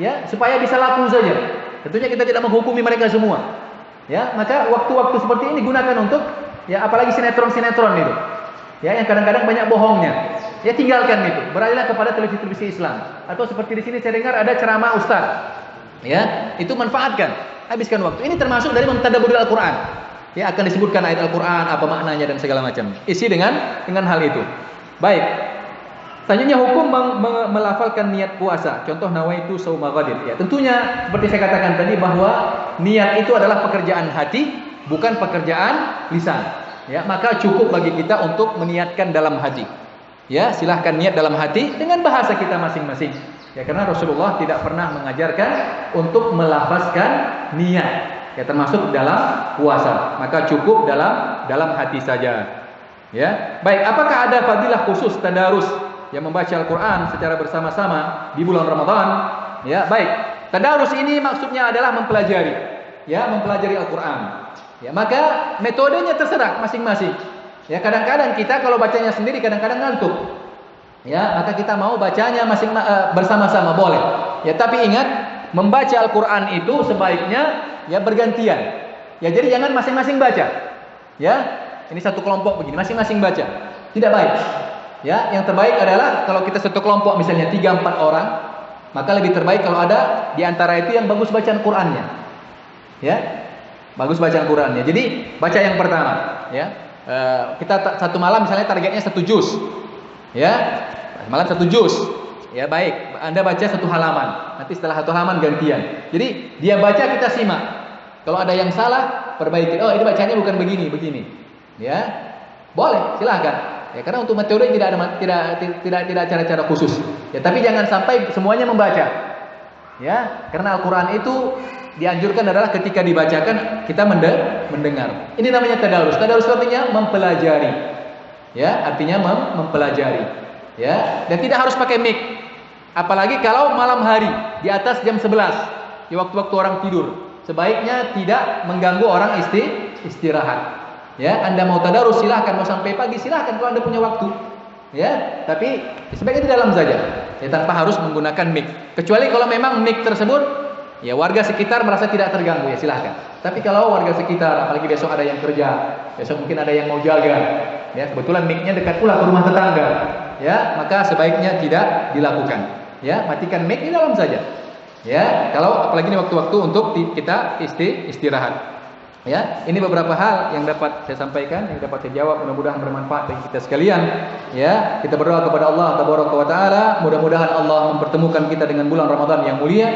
ya, supaya bisa laku saja. Tentunya kita tidak menghukumi mereka semua. Ya, maka waktu-waktu seperti ini gunakan untuk, ya, apalagi sinetron-sinetron itu. Ya, yang kadang-kadang banyak bohongnya. Ya, tinggalkan itu. Beralihlah kepada televisi-televisi Islam. Atau seperti di sini saya dengar ada ceramah ustaz. Ya, itu manfaatkan. Habiskan waktu. Ini termasuk dari mentadabburi Al-Qur'an. Ya, akan disebutkan ayat Al-Qur'an, apa maknanya dan segala macam. Isi dengan hal itu. Baik. Selanjutnya hukum melafalkan niat puasa. Contoh nawaitu shauma ghadin. Ya, tentunya seperti saya katakan tadi bahwa niat itu adalah pekerjaan hati, bukan pekerjaan lisan. Ya, maka cukup bagi kita untuk meniatkan dalam hati. Ya, silahkan niat dalam hati dengan bahasa kita masing-masing. Ya, karena Rasulullah tidak pernah mengajarkan untuk melafazkan niat. Ya, termasuk dalam puasa. Maka cukup dalam hati saja. Ya, baik. Apakah ada fadilah khusus tadarus yang membaca Al-Quran secara bersama-sama di bulan Ramadan? Ya, baik. Tadarus ini maksudnya adalah mempelajari, ya, mempelajari Al-Quran. Ya, maka metodenya terserah masing-masing. Ya, kadang-kadang kita kalau bacanya sendiri kadang-kadang ngantuk. Ya, maka kita mau bacanya bersama-sama boleh. Ya, tapi ingat membaca Al-Quran itu sebaiknya, ya, bergantian. Ya, jadi jangan masing-masing baca. Ya, ini satu kelompok begini, masing-masing baca. Tidak baik. Ya, yang terbaik adalah kalau kita satu kelompok misalnya 3-4 orang, maka lebih terbaik kalau ada di antara itu yang bagus bacaan Qur'annya. Ya. Bagus bacaan Qur'annya. Jadi baca yang pertama, ya. Kita satu malam misalnya targetnya 1 juz. Ya. Malam 1 juz. Ya, baik. Anda baca 1 halaman. Nanti setelah 1 halaman gantian. Jadi dia baca kita simak. Kalau ada yang salah, perbaiki. Oh, ini bacanya bukan begini. Ya, boleh, silahkan. Ya, karena untuk metode tidak ada cara-cara khusus. Ya, tapi jangan sampai semuanya membaca. Ya, karena Al-Qur'an itu dianjurkan adalah ketika dibacakan kita mendengar. Ini namanya tadarus. Tadarus artinya mempelajari. Ya, artinya mempelajari. Ya, dan tidak harus pakai mic. Apalagi kalau malam hari di atas jam 11, di waktu-waktu orang tidur. Sebaiknya tidak mengganggu orang istirahat. Ya, Anda mau tadarus silahkan, mau sampai pagi silahkan kalau Anda punya waktu. Ya, tapi sebaiknya di dalam saja. Ya, tanpa harus menggunakan mic. Kecuali kalau memang mic tersebut ya warga sekitar merasa tidak terganggu, ya silahkan. Tapi kalau warga sekitar, apalagi besok ada yang kerja, besok mungkin ada yang mau jaga, ya kebetulan mic-nya dekat pula ke rumah tetangga, ya maka sebaiknya tidak dilakukan. Ya, matikan mic di dalam saja. Ya, kalau apalagi ini waktu-waktu untuk kita istirahat. Ya, ini beberapa hal yang dapat saya sampaikan, yang dapat saya jawab, mudah-mudahan bermanfaat bagi kita sekalian. Ya, kita berdoa kepada Allah Tabaraka wa Taala, mudah-mudahan Allah mempertemukan kita dengan bulan Ramadan yang mulia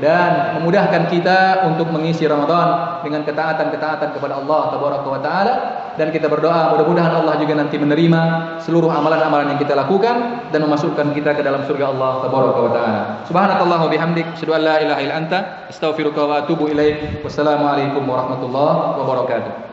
dan memudahkan kita untuk mengisi Ramadan dengan ketaatan-ketaatan kepada Allah Tabaraka wa Taala, dan kita berdoa mudah-mudahan Allah juga nanti menerima seluruh amalan-amalan yang kita lakukan dan memasukkan kita ke dalam surga Allah Tabaraka wa Taala. Subhanakallah wa bihamdik, asyhadu an la ilaha illa anta, astaghfiruka wa atubu ilaik. Wassalamualaikum warahmatullahi wabarakatuh.